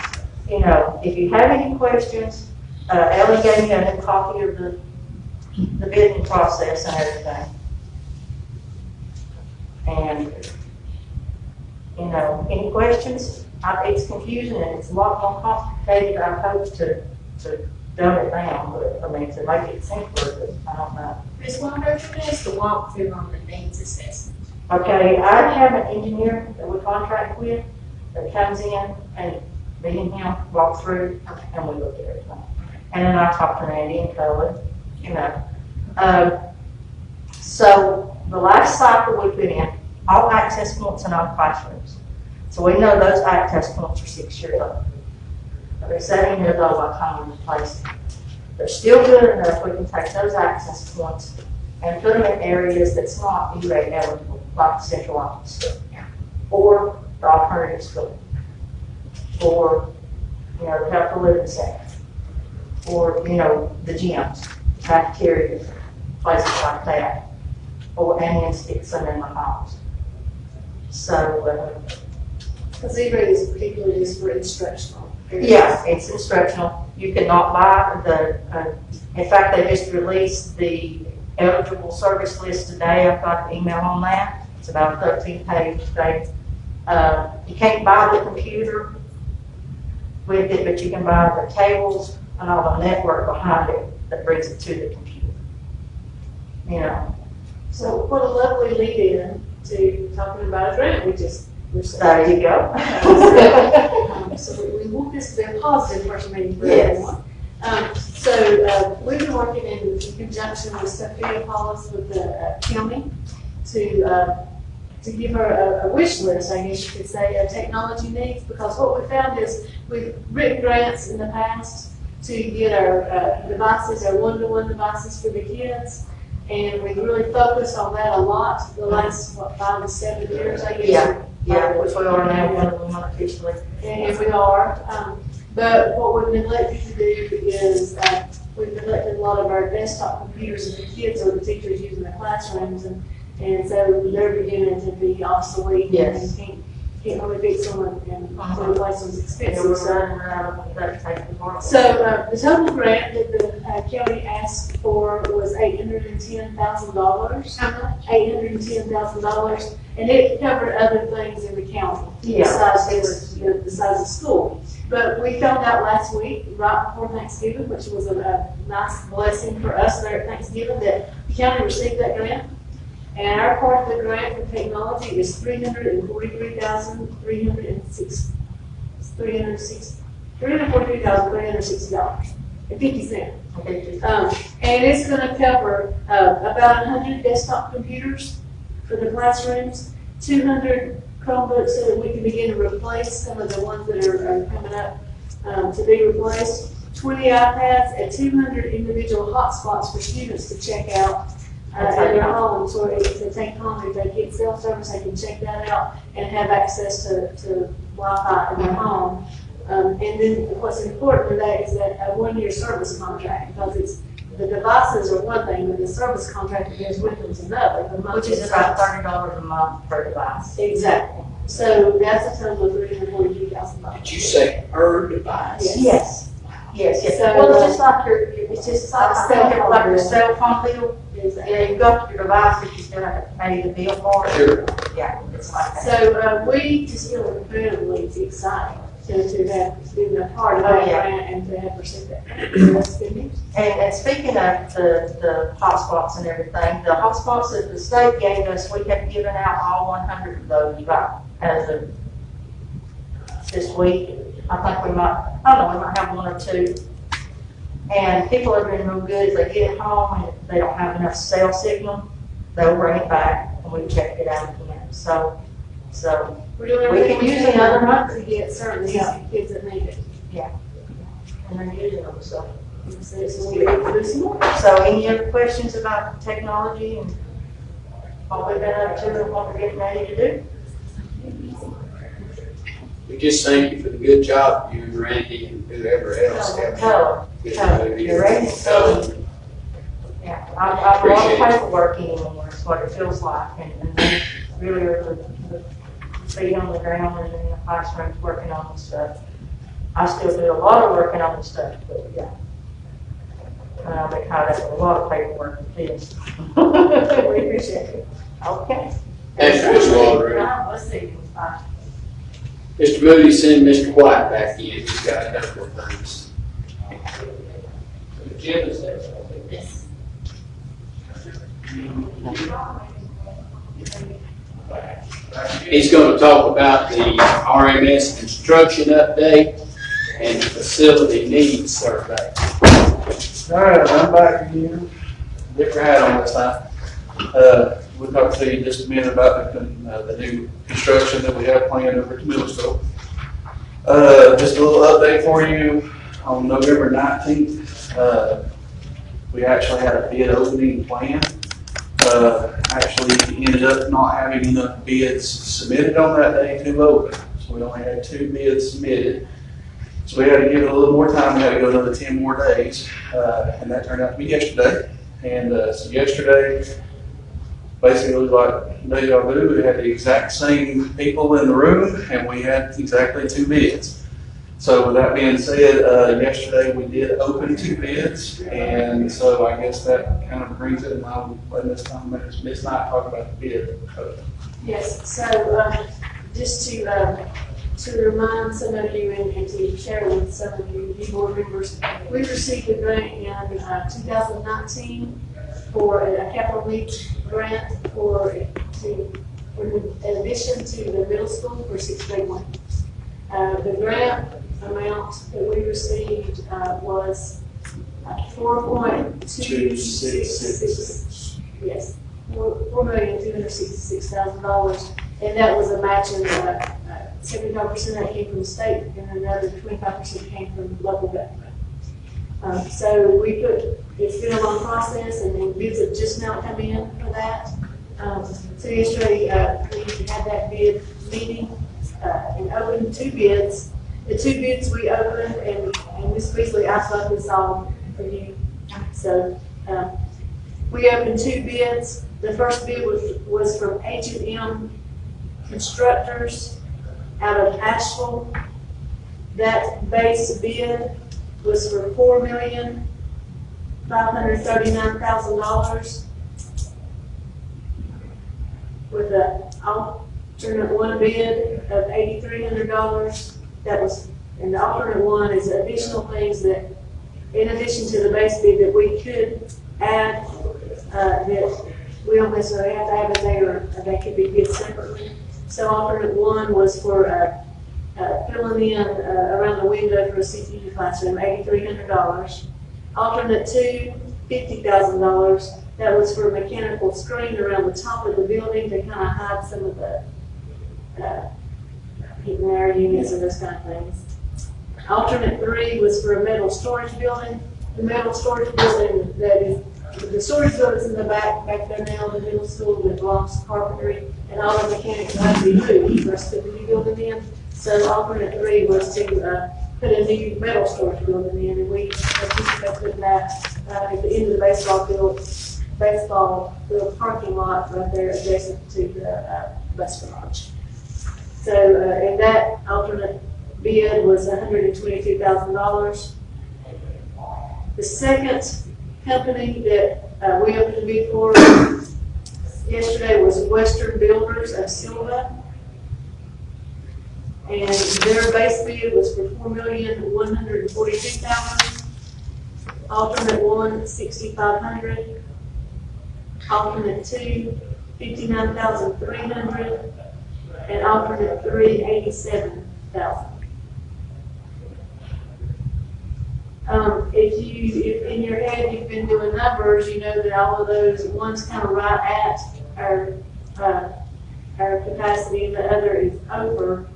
you know, if you have any questions, Ellen gave me a new copy of the bidding process and everything. And, you know, any questions? It's confusing and it's a lot more complicated. I hope to dumb it down, but I mean, to make it simpler, but I don't know. Ms. Wonder, can I ask a walkthrough on the needs assessment? Okay, I have an engineer that we contract with that comes in and me and him walk through and we look at everything. And then I talk to Randy and Cullen, you know. So the last cycle we put in, all access points in all classrooms. So we know those access points are 6 years old. They're 7 years old by the time we replace them. They're still good enough, we can take those access points and put them in areas that's not E-rate eligible, like the central office, or the alternative school, or, you know, the helpful living center. or, the gyms, cafeteria, places like that, and then stick some in the halls. So, Because E-rate is particularly just for instructional. yeah, it's instructional. You cannot buy in fact, they just released the eligible service list today. I've got an email on that. It's about a 13-page thing. You can't buy the computer with it, but you can buy the cables and all the network behind it that brings it to the computer. So what a lovely lead-in to talking about a grant we just received. There you go. So we want this to be a positive first meeting for Yes. everyone. So we've been working in conjunction with Sophia Paulus with the county to give her a wish list, I guess you could say, of technology needs, because what we found is we've written grants in the past to get our devices, our one-to-one devices for the kids, and we've really focused on that a lot the last, 5 to 7 years, I guess. Yeah, which we are now one of them unofficially. And we are. But what we've neglected to do is we've neglected a lot of our desktop computers and the kids or the teachers using the classrooms, and so they're beginning to be obsolete. Yes. And can't really fix them and replace them is expensive. So the total grant that the county asked for was $810,000. How much? $810,000, and it covered other things in the county besides the school. But we found out last week, right before Thanksgiving, which was a nice blessing for us there at Thanksgiving, that the county received that grant. And our part of the grant for technology is $343,360.50. And it's going to cover about 100 desktop computers for the classrooms, 200 Chromebooks so that we can begin to replace some of the ones that are coming up to be replaced, 20 iPads, and 200 individual hotspots for students to check out in their homes, or to take home. If they get cell service, they can check that out and have access to Wi-Fi in their home. And then what's important for that is that a 1-year service contract, because the devices are one thing, but the service contract that goes with them is another. Which is about $30 a month per device. Exactly. So that's a total of $342,000. Did you say per device? Yes. Yes. So, Well, it's just like your cell phone bill. Yeah, you go to your device, but you still have to pay the bill for it. Sure. Yeah, it's like that. So we just feel incredibly excited to have been a part of that grant and to have received that grant. So that's good news. And speaking of the hotspots and everything, the hotspots that the state gave us, we have given out all 100 of those right as of this week. I think we might have 1 or 2. And people have been real good. If they get home and they don't have enough cell signal, they'll bring it back and we check it out again. So We're doing we everything can we use can another month. to get service to kids that need it. And they're using them, so. So it's just getting to do some more. So any other questions about technology and what we've been up to and what we're getting ready to do? We just thank you for the good job you and Randy and whoever else have done. You're ready? Yeah, I'm a lot of paperwork anymore, is what it feels like, and they really are the feet on the ground and in the classrooms working on the stuff. I still do a lot of working on the stuff, but yeah. I'll be tied up with a lot of paperwork and this. We appreciate it. Okay. Thanks for this, Walter. Let's see. Mr. Moody, send Mr. White back in. He's got a couple of things. Jim is there. He's going to talk about the RMS Construction update and the facility needs survey. All right, I'm back again. Different hat on this time. We'll talk to you in just a minute about the new construction that we have planned over at Millisville. Just a little update for you. On November 19th, we actually had a bid opening plan. Actually ended up not having enough bids submitted on that day to open. So we only had 2 bids submitted. So we had to give it a little more time. We had to go another 10 more days, and that turned out to be yesterday. And so yesterday, basically like deja vu, we had the exact same people in the room, and we had exactly 2 bids. So with that being said, yesterday we did open 2 bids, and so I guess that kind of brings it, and I'll let Ms. Knight talk about the bid. Yes, so just to remind some of you and to share with some of you new board members, we received a grant in 2019 for a capital needs grant in addition to the middle school for 6th grade 1. The grant amount that we received was $4.266. Yes, $4,266,000, and that was a matching 75% that came from the state, and another 25% came from local government. So it's been a long process, and then bids have just now come in for that. So yesterday we had that bid meeting and opened 2 bids. The 2 bids we opened, and Ms. Beasley, I thought this all for you. So we opened 2 bids. The first bid was from Rms Constructors out of Asheville. That base bid was for $4,539,000 with an alternate 1 bid of $8,300. That was, and the alternate 1 is additional things that, in addition to the base bid, that we could add that we don't necessarily have to have it there, or they could be bid separately. So alternate 1 was for filling in around the window for a CPU classroom, $8,300. Alternate 2, $50,000. That was for a mechanical screen around the top of the building to kind of hide some of the heat and air units and those kind of things. Alternate 3 was for a metal storage building. The metal storage building the storage building's in the back there now, the middle school, that belongs to carpentry, and all the mechanics have to be moved for us to put the new building in. So alternate 3 was to put a new metal storage building in, and we anticipate putting that at the end of the baseball field parking lot right there adjacent to the bus garage. So, and that alternate bid was $122,000. The second company that we opened a bid for yesterday was Western Builders of Silva. And their base bid was for $4,142,000. Alternate 1, $6,500. Alternate 2, $59,300. And alternate 3, $87,000. If in your head you've been doing numbers, you know that all of those, one's kind of right at our capacity and the other is over.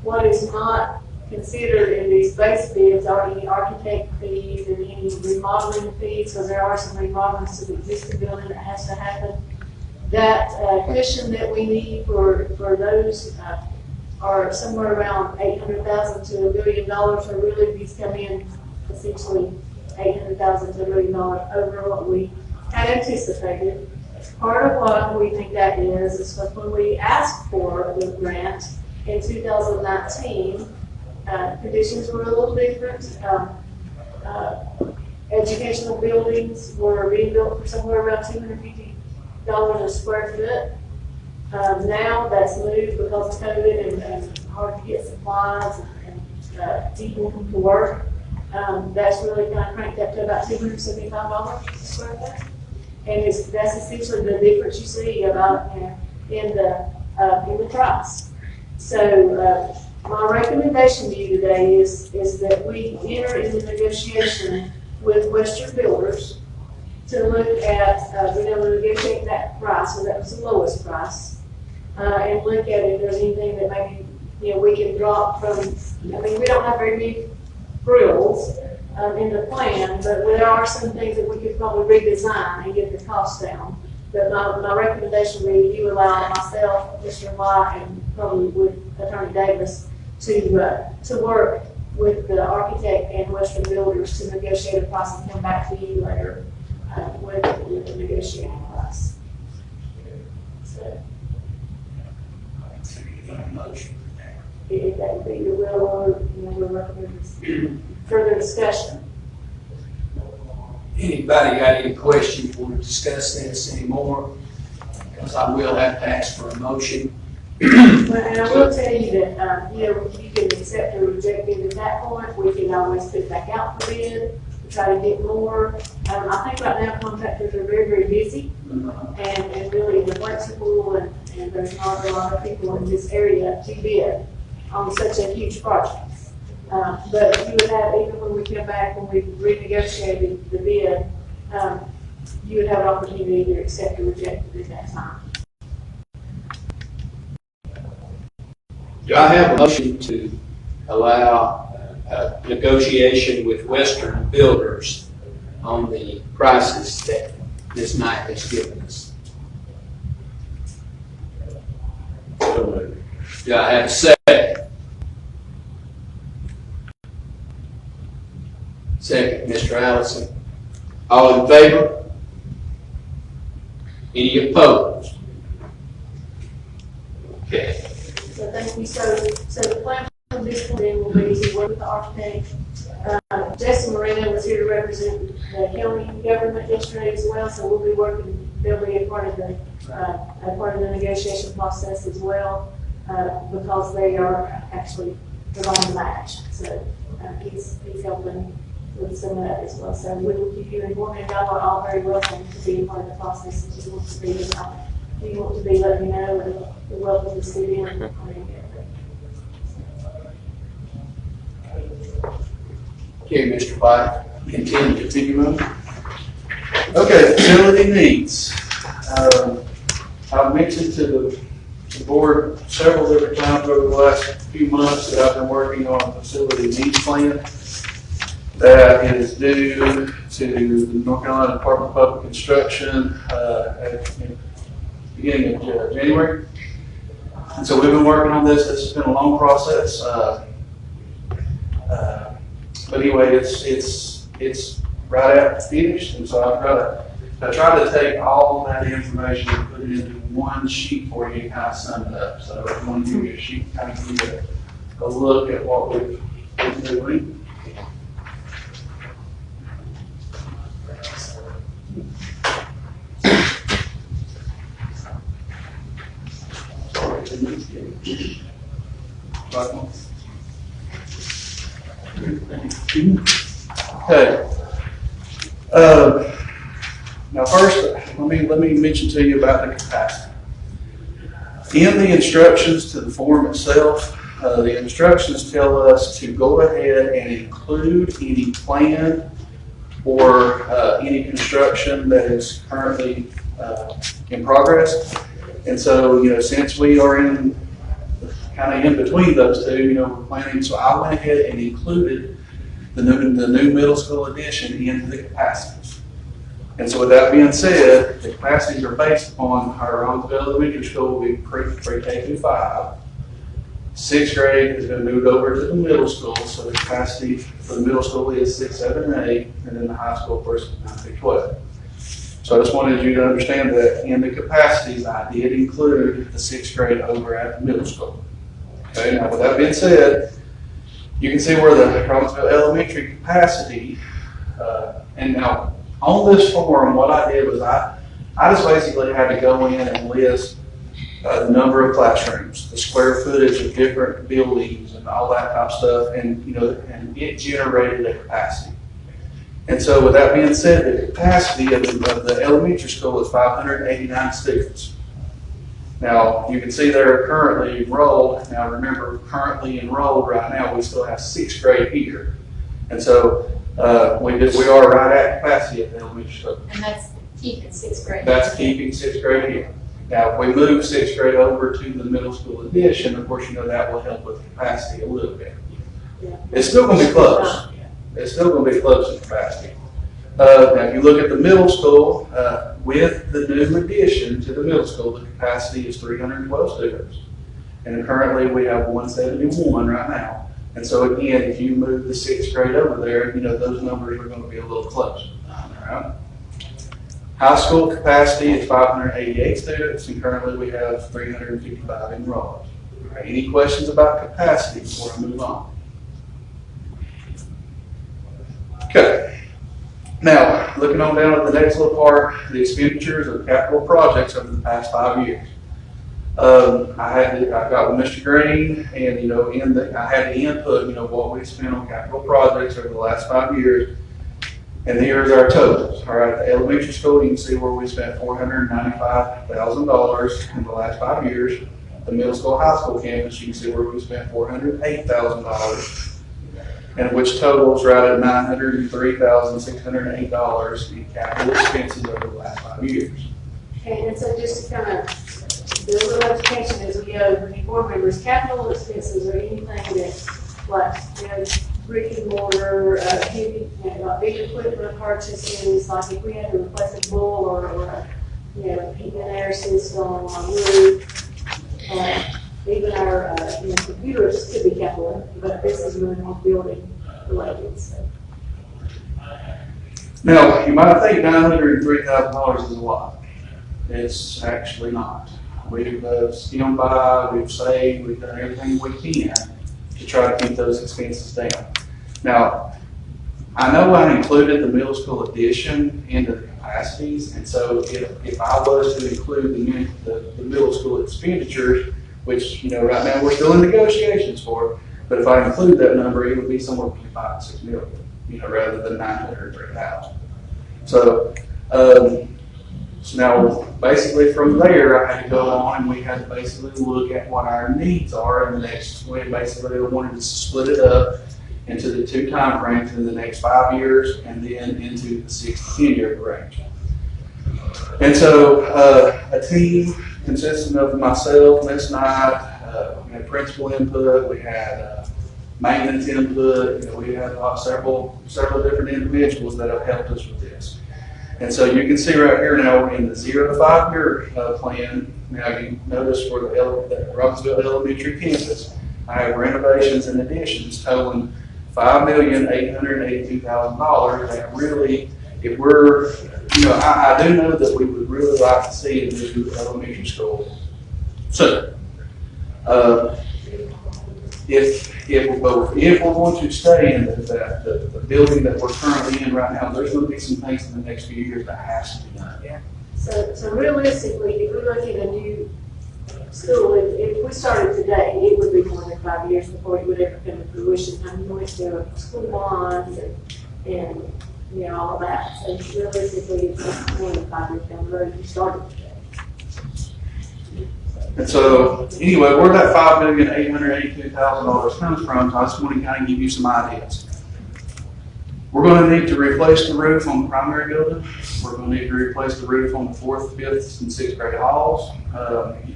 What is not considered in these base bids are any architect fees and any remodeling fees, because there are some remodelings to the existing building that has to happen. That cushion that we need for those are somewhere around $800,000 to $1 million, so really these come in essentially $800,000 to $1 million over what we had anticipated. Part of what we think that is because when we asked for the grant in 2019, conditions were a little different. Educational buildings were being built for somewhere around $250 a square foot. Now that's moved because of COVID and hard to get supplies and people to work. That's really kind of cranked up to about $275 a square foot. And that's essentially the difference you see about in the price. So my recommendation to you today is that we enter into negotiation with Western Builders to look at being able to negotiate that price, so that was the lowest price, and look at if there's anything that maybe we can drop from. I mean, we don't have very many grills in the plan, but there are some things that we could probably redesign and get the cost down. But my recommendation would be you allow myself, Mr. White, and probably with Attorney Davis to work with the architect and Western Builders to negotiate a price and come back to you later with the negotiating price. So, if that would be your will, or, we're recommending further discussion. Anybody got any questions, want to discuss this anymore? Because I will have to ask for a motion. Well, and I will tell you that, you can accept or reject it at that point. We can always put it back out for bid, to try to get more. I think right now contractors are very, very busy, and really flexible, and there's not a lot of people in this area to bid on such a huge project. But you would have, even when we come back, when we renegotiated the bid, you would have an opportunity to accept or reject it at that time. Do I have a motion to allow negotiation with Western Builders on the prices that this night has given us? Do I have a second? Second, Mr. Allison. All in favor? Any opposed? Okay. So thank you. So the plan from this point in will be to work with the architect. Justin Moreno was here to represent the county government yesterday as well, so we'll be working, they'll be a part of the negotiation process as well, because they are actually providing the match. So he's helping with some of that as well. So we will keep you informed, and y'all are all very welcome to be a part of the process if you want to be. If you want to be, let me know, and you're welcome to sit in. Okay, Mr. White, continue moving. Okay, facility needs. I've mentioned to the board several different times over the last few months that I've been working on a facility needs plan that is due to the North Carolina Department of Public Construction at the beginning of January. And so we've been working on this. This has been a long process. But anyway, it's right at finished, and so I try to take all that information and put it into one sheet for you and kind of sum it up. So I want to give you a sheet, kind of give you a look at what we've been doing. Okay. Now first, let me mention to you about the capacity. In the instructions to the form itself, the instructions tell us to go ahead and include any plan or any construction that is currently in progress. And so, since we are in kind of in between those two, we're planning. So I went ahead and included the new middle school addition into the capacities. And so with that being said, the capacities are based upon our Ronsville Elementary School will be pre-K through 5. 6th grade has been moved over to the middle school, so the capacity for the middle school is 6, 7, and 8, and then the high school, of course, is 9 through 12. So I just wanted you to understand that in the capacities, I did include the 6th grade over at the middle school. Okay, now with that being said, you can see where the Ronsville Elementary capacity, and now on this form, what I did was I just basically had to go in and list the number of classrooms, the square footage of different buildings and all that type of stuff, and and it generated a capacity. And so with that being said, the capacity of the elementary school is 589 students. Now, you can see they're currently enrolled. Now, remember, currently enrolled right now, we still have 6th grade here. And so we are right at capacity at the elementary school. And that's keeping 6th grade. That's keeping 6th grade here. Now, if we move 6th grade over to the middle school addition, of course, that will help with capacity a little bit. It's still going to be close. It's still going to be close in capacity. Now, if you look at the middle school, with the new addition to the middle school, the capacity is 312 students. And currently we have 171 right now. And so again, if you move the sixth grade over there, those numbers are going to be a little closer. All right. High school capacity is 588 students, and currently we have 355 enrolled. All right, any questions about capacity before I move on? Okay. Now, looking on down at the next little part, the expenditures of capital projects over the past 5 years. I got with Mr. Green, and I had the input, what we spent on capital projects over the last 5 years. And here's our totals. All right, the elementary school, you can see where we spent $495,000 in the last 5 years. The middle school, high school campus, you can see where we spent $408,000, and which totals right at $903,608 in capital expenses over the last 5 years. Okay, and so just to kind of do a little education as we go, for new board members, capital expenses are anything that's like, brick and mortar, heavy, like big equipment purchases, like if we had to replace a bowl or heat and air system on roof. Even our computers could be capital, but this is really more building related. So. Now, you might think $903,000 is a lot. It's actually not. We've skimmed by, we've saved, we've done everything we can to try to keep those expenses down. Now, I know I included the middle school addition into the capacities, and so if I was to include the middle school expenditures, which right now we're still in negotiations for, but if I include that number, it would be somewhere between $5 to $6 million, rather than $903,000. So now, basically from there, I had to go on and we had to basically look at what our needs are in the next. We basically wanted to split it up into the two time frames in the next 5 years and then into the 6 to 10 year range. And so a team consisting of myself, Ms. Knight, we had principal input, we had maintenance input, we had several different individuals that have helped us with this. And so you can see right here now we're in the 0 to 5 year plan. Now you notice for the Robbinsville Elementary campus, I have renovations and additions totaling $5,882,000. That really, if we're, I do know that we would really like to see a new elementary school soon. If we're going to stay in the building that we're currently in right now, there's going to be some things in the next few years that has to be done. Yeah. So realistically, if we're looking at a new school, if we started today, it would be more than 5 years before it would ever come to fruition. I'm going to do school bonds and all of that. So realistically, it's more than 5 years down the road if you started today. And so, anyway, where that $5,882,000 comes from, I just want to kind of give you some ideas. We're going to need to replace the roof on the primary building. We're going to need to replace the roof on the 4th, 5th, and 6th grade halls.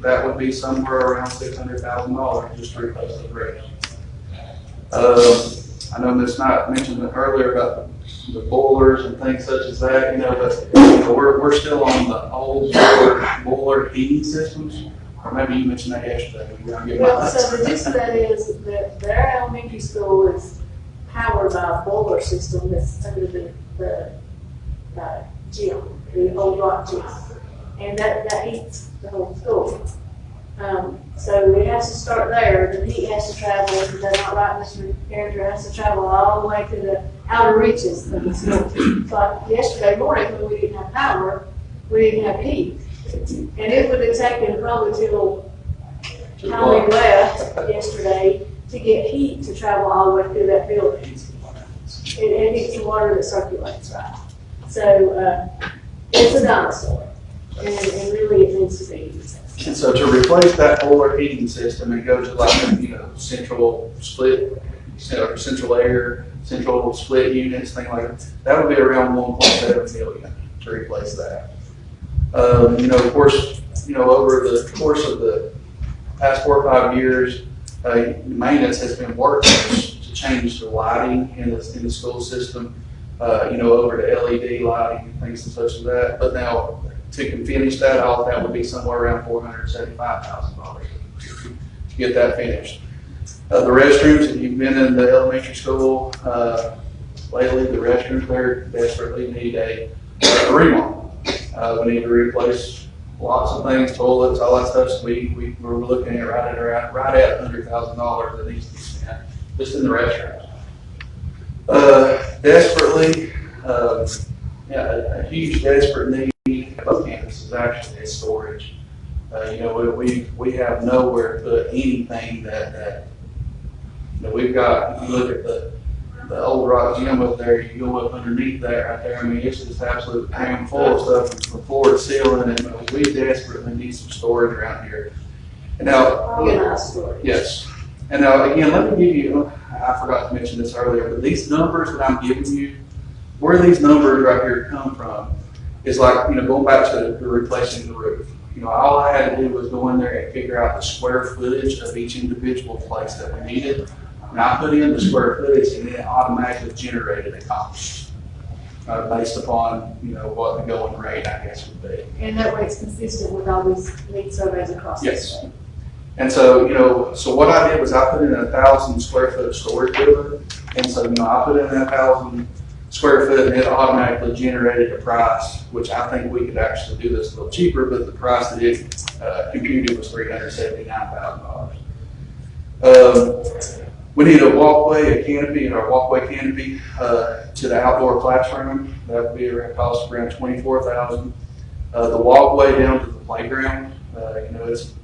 That would be somewhere around $600,000 just to replace the roof. I know Ms. Knight mentioned earlier about the boilers and things such as that, but we're still on the old boiler heating systems. Or maybe you mentioned that yesterday. Well, so the gist of that is that their elementary school is powered by a boiler system that's under the gym, the old rock gym. And that heats the whole school. So it has to start there, the heat has to travel, if it does not right, Mr. Andrew, has to travel all the way to the outer reaches of the school. So like yesterday morning when we didn't have power, we didn't have heat. And it would have taken probably till time we left yesterday to get heat to travel all the way through that building. It needs the water that circulates, right? So it's a dinosaur, and really it needs to be. And so to replace that boiler heating system and go to like central split, central air, central split units, thing like that would be around $1.7 million to replace that. Of course, over the course of the past 4 or 5 years, maintenance has been working to change the lighting in the school system, over to LED lighting and things such as that. But now, to finish that off, that would be somewhere around $475,000 to get that finished. The restrooms, if you've been in the elementary school, lately, the restrooms there desperately need a remodel. We need to replace lots of things, toilets, all that stuff. So we're looking at right at $100,000 that needs to be spent just in the restrooms. Desperately, a huge desperate need of both campuses actually is storage. We have nowhere to put anything that we've got. You look at the old rock gym up there, you go up underneath that right there. I mean, it's just absolutely crammed full of stuff from floor to ceiling, and we desperately need some storage around here. And now, yes. And now, again, let me give you, I forgot to mention this earlier, but these numbers that I'm giving you, where these numbers right here come from is like, going back to replacing the roof. All I had to do was go in there and figure out the square footage of each individual place that we needed. And I put in the square footage, and then it automatically generated a cost based upon, what the going rate, I guess, would be. And that way it's consistent with all these need surveys across the Yes. state. And so, so what I did was I put in a 1,000 square foot storage building. And so, I put in that 1,000 square foot, and it automatically generated a price, which I think we could actually do this a little cheaper, but the price that it computed was $379,000. We need a walkway, a canopy, and our walkway canopy to the outdoor classroom. That would be a cost of around $24,000. The walkway down to the playground,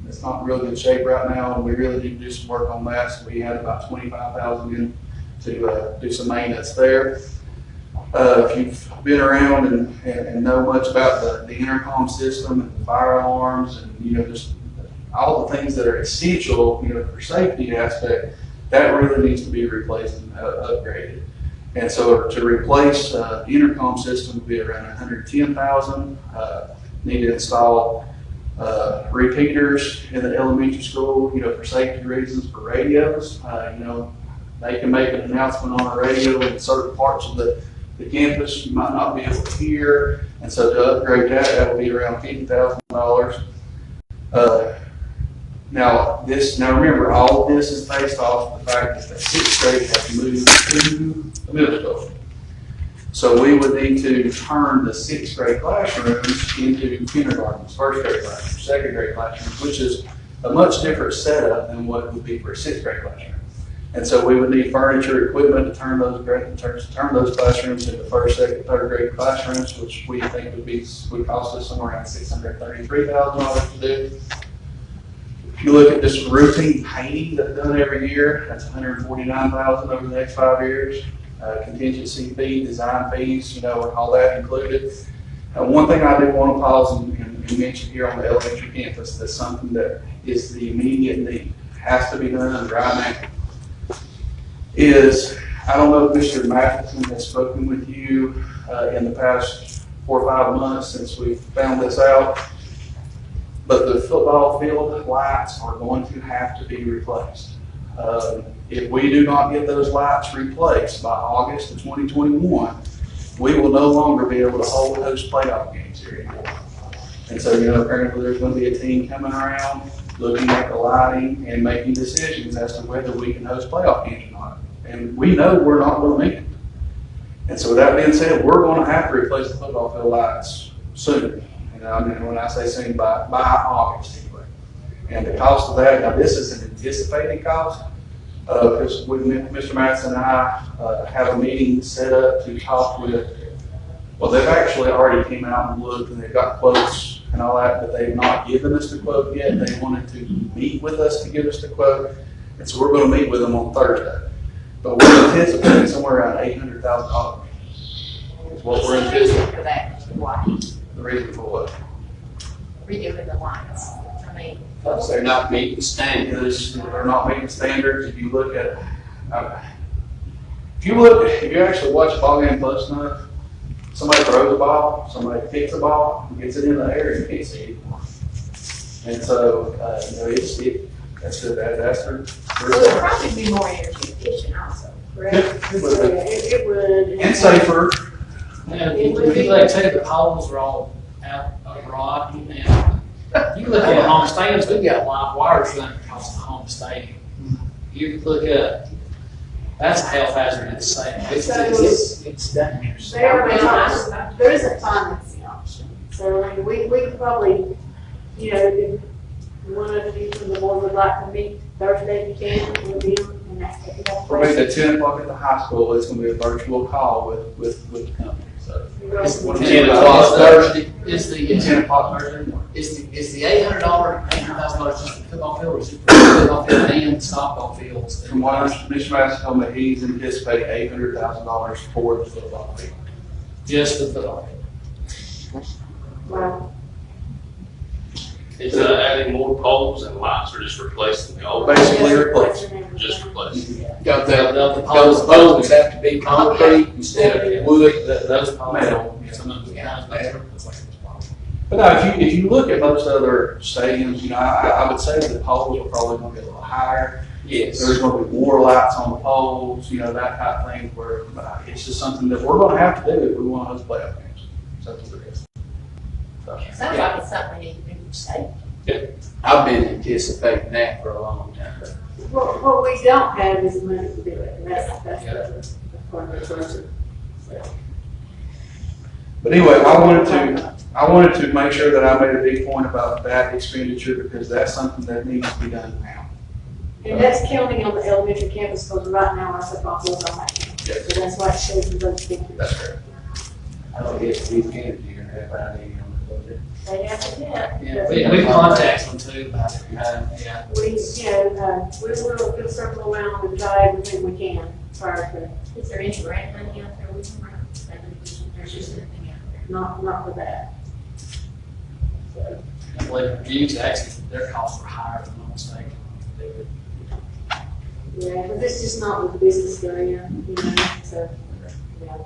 it's not in real good shape right now, and we really need to do some work on that. So we had about $25,000 in to do some maintenance there. If you've been around and know much about the intercom system and the fire alarms and just all the things that are essential for safety aspect, that really needs to be replaced and upgraded. And so to replace the intercom system would be around $110,000. Need to install repeaters in the elementary school, for safety reasons for radios. They can make an announcement on a radio in certain parts of the campus you might not be able to hear, and so to upgrade that would be around $50,000. Now remember, all of this is based off the fact that the 6th grade has moved to the middle school. So we would need to turn the 6th grade classrooms into kindergartens, 1st grade classrooms, 2nd grade classrooms, which is a much different setup than what it would be for a 6th grade classroom. And so we would need furniture, equipment to turn those classrooms into 1st, 2nd, 3rd grade classrooms, which we think would cost us somewhere around $633,000 to do. If you look at this routine painting that's done every year, that's $149,000 over the next 5 years. Contingency fee, design fees, with all that included. One thing I do want to pause and mention here on the elementary campus, that's something that is the immediate need, has to be done right now, is, I don't know if Mr. Matheson has spoken with you in the past 4 or 5 months since we found this out, but the football field lights are going to have to be replaced. If we do not get those lights replaced by August of 2021, we will no longer be able to hold those playoff games here anymore. And so, apparently there's going to be a team coming around, looking at the lighting and making decisions as to whether we can host playoff games or not. And we know we're not going to meet it. And so with that being said, we're going to have to replace the football field lights soon. When I say soon, by August anyway. And the cost of that, now this is an anticipated cost, because Mr. Matheson and I have a meeting set up to talk with, well, they've actually already came out and looked and they've got quotes and all that, but they've not given us the quote yet. They wanted to meet with us to give us the quote. And so we're going to meet with them on Thursday. But we're anticipating somewhere around $800,000 is what we're anticipating. For that, why? The reason for what? Redoing the lines. I mean, Because they're not meeting standards. They're not meeting standards. If you look at, if you actually watch a ball game close enough, somebody throws a ball, somebody kicks a ball, and gets it in the air, you can't see it anymore. And so, that's their. well, it'd probably be more energy efficient also, correct? It would. And safer. Now, if you like take the poles are all out of rock, and you look at home stands, we've got live wires running across the home stadium. you look up, that's a health hazard in itself. It's dangerous. There isn't financing option. So, I mean, we could probably, you know, if one of you from the board would like to meet Thursday, you can, we'll be in that. For me, at 10 o'clock at the high school, it's gonna be a virtual call with the company, so. 10 o'clock Thursday. Is the 10 o'clock Thursday morning. is the $800,000 just for football field, or is it for football field and softball fields? From what Mr. Madison told me, he's anticipating $800,000 for the football field. Just the football field. Wow. Is that adding more poles and lights, or just replacing the old? Basically replaced. Just replacing. Got that, those poles have to be concrete instead of wood. Those Metal. some of the guys, that's like. But no, if you look at most other stadiums, you know, I would say the poles are probably gonna be a little higher. Yes. There's gonna be more lights on the poles, you know, that type of thing, where it's just something that we're gonna have to do if we want to host playoff games. So that's what it is. So, Sounds like it's something we need to do for state. I've been anticipating that for a long time. What we don't have is money to do it, and that's the part of the budget. But anyway, I wanted to make sure that I made a big point about that expenditure, because that's something that needs to be done now. And that's counting on the elementary campus, because right now our football fields on that campus. Yes. So that's why it shows the budget increase. That's correct. I don't guess these kids are gonna have any on the budget. They have to, Yeah, we contact them too about it. Yeah. we will circle around and try everything we can prior to, Is there any grant money out there we can run? There's just nothing out there. not for that. I believe reviews, actually, their costs were higher, if I'm not mistaken. Yeah, because it's just not with the business they're in, you know, so, yeah.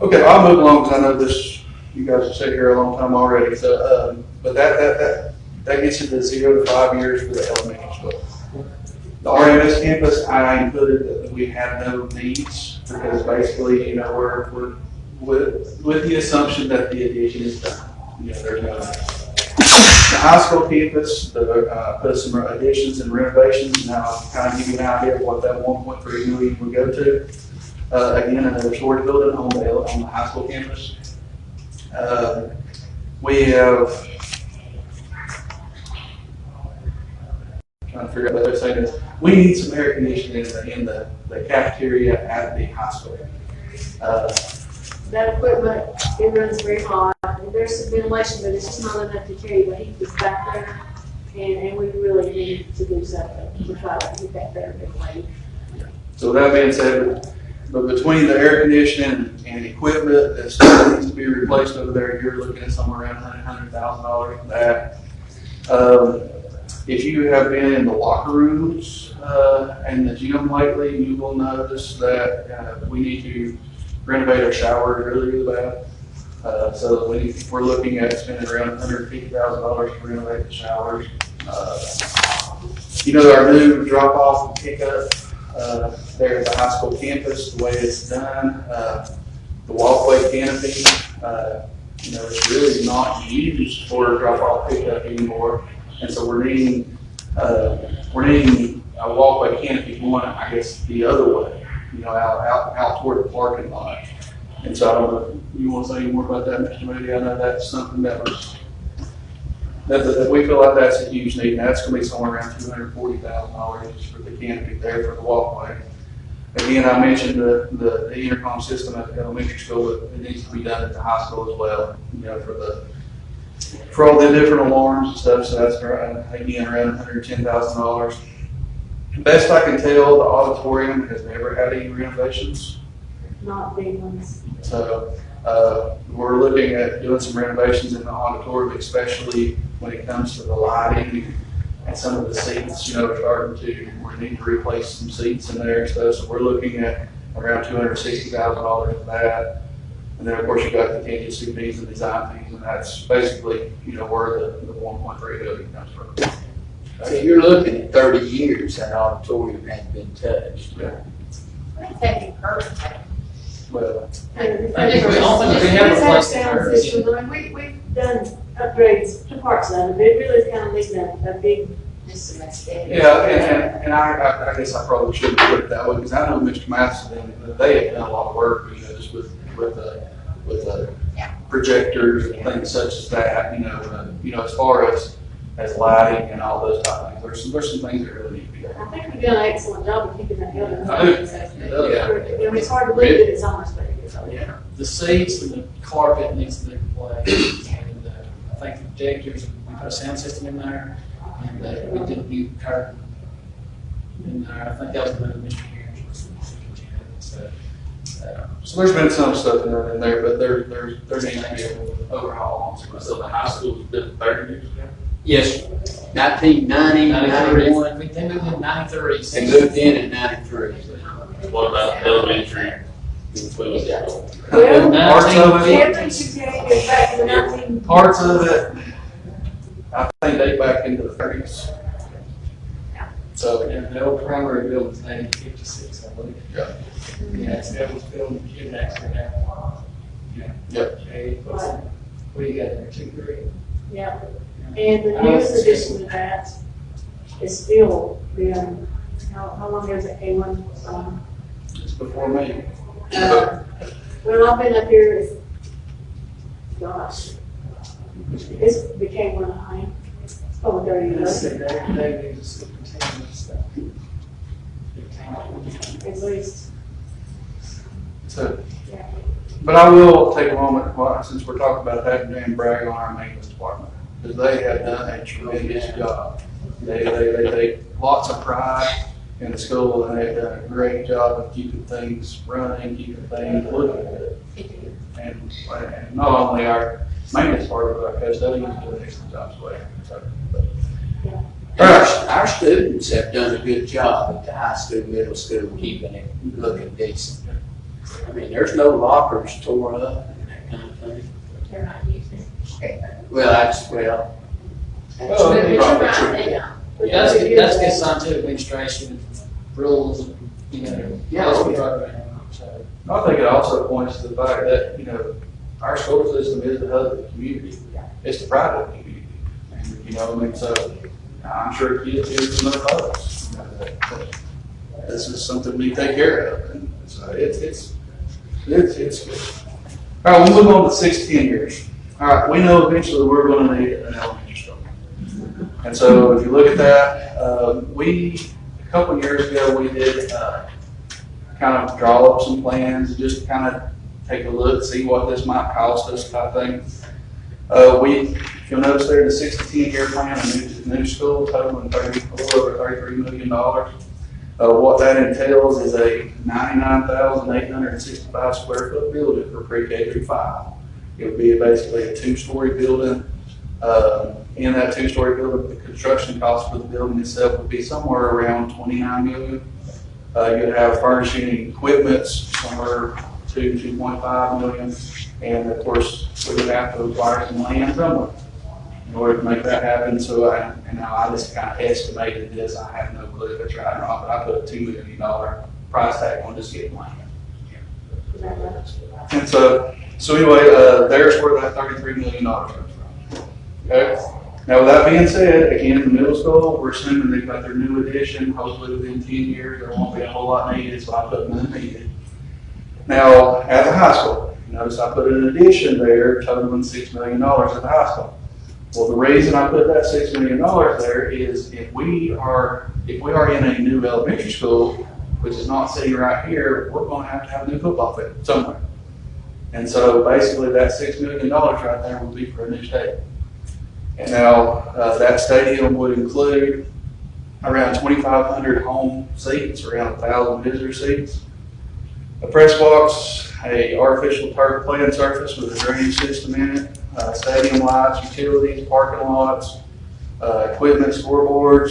Okay, I'll move along, because I know this, you guys have sat here a long time already, so, but that gets you to 0 to 5 years for the elementary school. The RMS campus, I included that we have no needs, because basically, you know, we're with the assumption that the addition is done. You know, there's no. The high school campus, put some additions and renovations. Now, I'll kind of give you an idea of what that 1.3 million would go to. Again, another storage building on the high school campus. We have. Trying to figure out what they're saying is, we need some air conditioning in the cafeteria at the high school. That equipment, it runs very hot, and there's some ventilation, but it's just not enough to carry the heat that's back there, and we really need to do something to try to get that better ventilated. So that being said, but between the air conditioning and equipment that still needs to be replaced over there, you're looking at somewhere around $100,000 for that. If you have been in the locker rooms and the gym lately, you will notice that we need to renovate our showers really bad. So we're looking at spending around $150,000 to renovate the showers. You know, our new drop-off and pickup there at the high school campus, the way it's done, the walkway canopy, you know, it's really not used for drop-off pickup anymore. And so we're needing a walkway canopy going, I guess, the other way, you know, out toward the parking lot. And so I don't know if you want to say any more about that, Mr. Moody. I know that's something that we feel like that's a huge need. And that's going to be somewhere around $240,000 just for the canopy there for the walkway. Again, I mentioned the intercom system at the elementary school, but it needs to be done at the high school as well, you know, for all the different alarms and stuff. So that's again around $110,000. Best I can tell, the auditorium has never had any renovations. Not big ones. So we're looking at doing some renovations in the auditorium, especially when it comes to the lighting and some of the seats. You know, we need to replace some seats in there and stuff. So we're looking at around $260,000 for that. And then of course you've got contingency fees and design fees, and that's basically, you know, where the 1.3 billion comes from. So you're looking at 30 years that auditorium hasn't been touched. Yeah. Taking curves. Well, I think we all think we have replaced the curves. We've done upgrades to parts of it. It really is kind of leaving a big just some aesthetic. Yeah, and I guess I probably shouldn't put it that way, because I know Mr. Matheson, and they have done a lot of work, you know, just with projectors and things such as that, you know, as far as lighting and all those type of things, there's some things that really need to be done. I think we've done an excellent job of keeping that building. I do. I mean, it's hard to believe that it's almost ready. Yeah, the seats and the carpet needs to be replaced, and I think the projectors, we put a sound system in there, and we did a new curtain in there. I think that was another Mr. Harris. So there's been some stuff in there, but there needs to be an overhaul on some So the stuff. high school's been 30 years ago? Yes, 1990, 91, They moved in '93. and moved in in 93. What about elementary? Well, Parts of it, Every CPA goes back to the 19. parts of it, I think date back into the 30s. So, And the old primary building's 1956, I believe. Yeah. Yeah, it's the oldest building in Cuba, actually, now. Yep. Okay, what do you got there, 2-3? Yeah, and the newest addition to that is still been, how long has it came on? it's before me. Well, I've been up here, gosh, this became one of mine, probably 30 Let's years, see, David is a superintendent and stuff. at least. So, but I will take a moment, since we're talking about that, and brag on our maintenance department, because they have done a tremendous job. They take lots of pride in the school, and they've done a great job of keeping things running, keeping things looking good. And not only our maintenance department, but our custodians do an excellent job as well. So, Our students have done a good job at the high school, middle school, keeping it looking decent. I mean, there's no lockers tore up and that kind of thing. They're not using it. Well, that's But probably you're true. right, they are. Yeah, that's good scientific administration, rules, Yeah. policy program, so. I think it also points to the fact that, our school system is the hub of the community. It's the pride of the community. And, I mean, so I'm sure kids hear from their folks, that this is something we take care of. And so it's good. All right, we'll move on to 6-10 years. All right, we know eventually we're going to need an elementary school. And so if you look at that, a couple of years ago, we did kind of draw up some plans and just kind of take a look, see what this might cost us type thing. If you'll notice there, the 6-10 year plan, a new school totaling a little over $33 million. What that entails is a 99,865 square foot building for pre-K through 5. It would be basically a 2-story building. In that 2-story building, the construction cost for the building itself would be somewhere around $29 million. You'd have furnishing and equipment somewhere to $2.5 million. And of course, we would have to acquire some land somewhere in order to make that happen. So I just kind of estimated this. I have no clue if it's right or not, but I put a $2 million price tag on just getting land. And so anyway, there's where that $33 million comes from. Okay. Now, with that being said, again, in the middle school, we're assuming they've got their new addition. Hopefully within 10 years, there won't be a whole lot needed, so I put none needed. Now, at the high school, notice I put an addition there totaling $6 million at the high school. Well, the reason I put that $6 million there is if we are in a new elementary school, which is not sitting right here, we're going to have a new football field somewhere. And so basically that $6 million right there would be for a new stadium. And now that stadium would include around 2,500 home seats, around 1,000 visitor seats, a press box, a artificial turf playing surface with a drainage system in it, stadium lights, utilities, parking lots, equipment, scoreboards,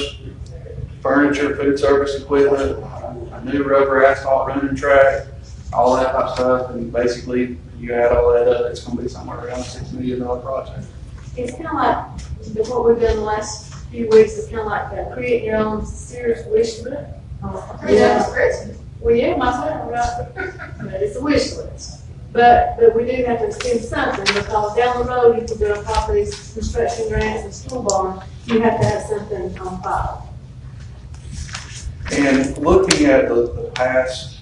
furniture, food service equipment, a new rubber asphalt running track, all that type of stuff. And basically, you add all that up, it's going to be somewhere around a $6 million project. It's kind of like what we've done the last few weeks. It's kind of like create your own Sears wish list. Yeah. Well, yeah, myself, right? But it's a wish list. But we do have to spend something, because down the road, if we're gonna pop these construction grants and school bond, you have to have something on file. And looking at the past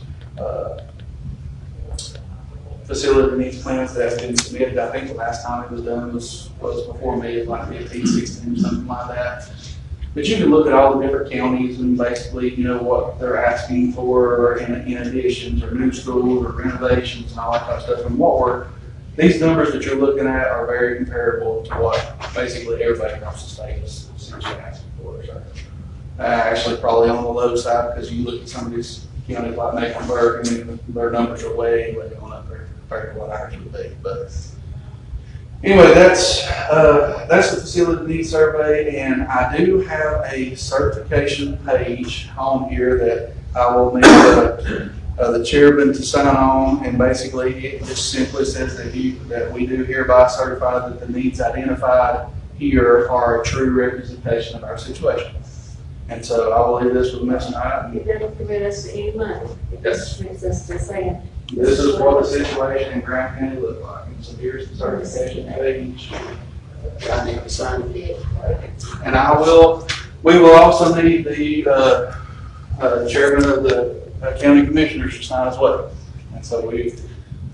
facility needs plans that have been submitted, I think the last time it was done was before me, like 15, 16, something like that. But you can look at all the different counties and basically, you know, what they're asking for in additions or new schools or renovations and all that kind of stuff. And these numbers that you're looking at are very comparable to what basically everybody across the state is essentially asking for. So, actually probably on the low side, because you look at some of these counties like Mecklenburg, I mean, their numbers are way going up there compared to what ours would be. But anyway, that's the facility needs survey, and I do have a certification page on here that I will need the chairman to sign on, and basically it just simply says that we do hereby certify that the needs identified here are a true representation of our situation. And so I will leave this with Ms. Knight. It doesn't commit us to any money. It just makes us to saying. This is what the situation in Grant County looks like. And so here's the certification page. I need to sign it. And we will also need the chairman of the county commissioners to sign as well. And so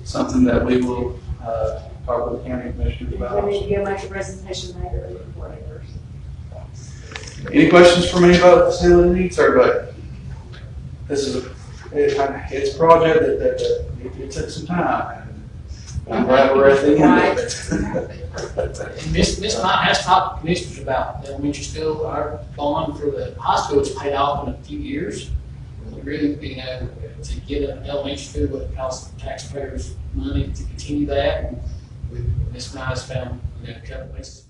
something that we will talk with the county commissioners about. We need to go make a presentation later or whatever. Any questions for me about the facility needs survey? This is it's a project that it took some time. And I'm glad we're at the end of it. Ms. Knight has talked to commissioners about the elementary school. Our bond for the high school is paid off in a few years. We really, to get an elementary school would cost taxpayers money to continue that. And Ms. Knight has found a couple places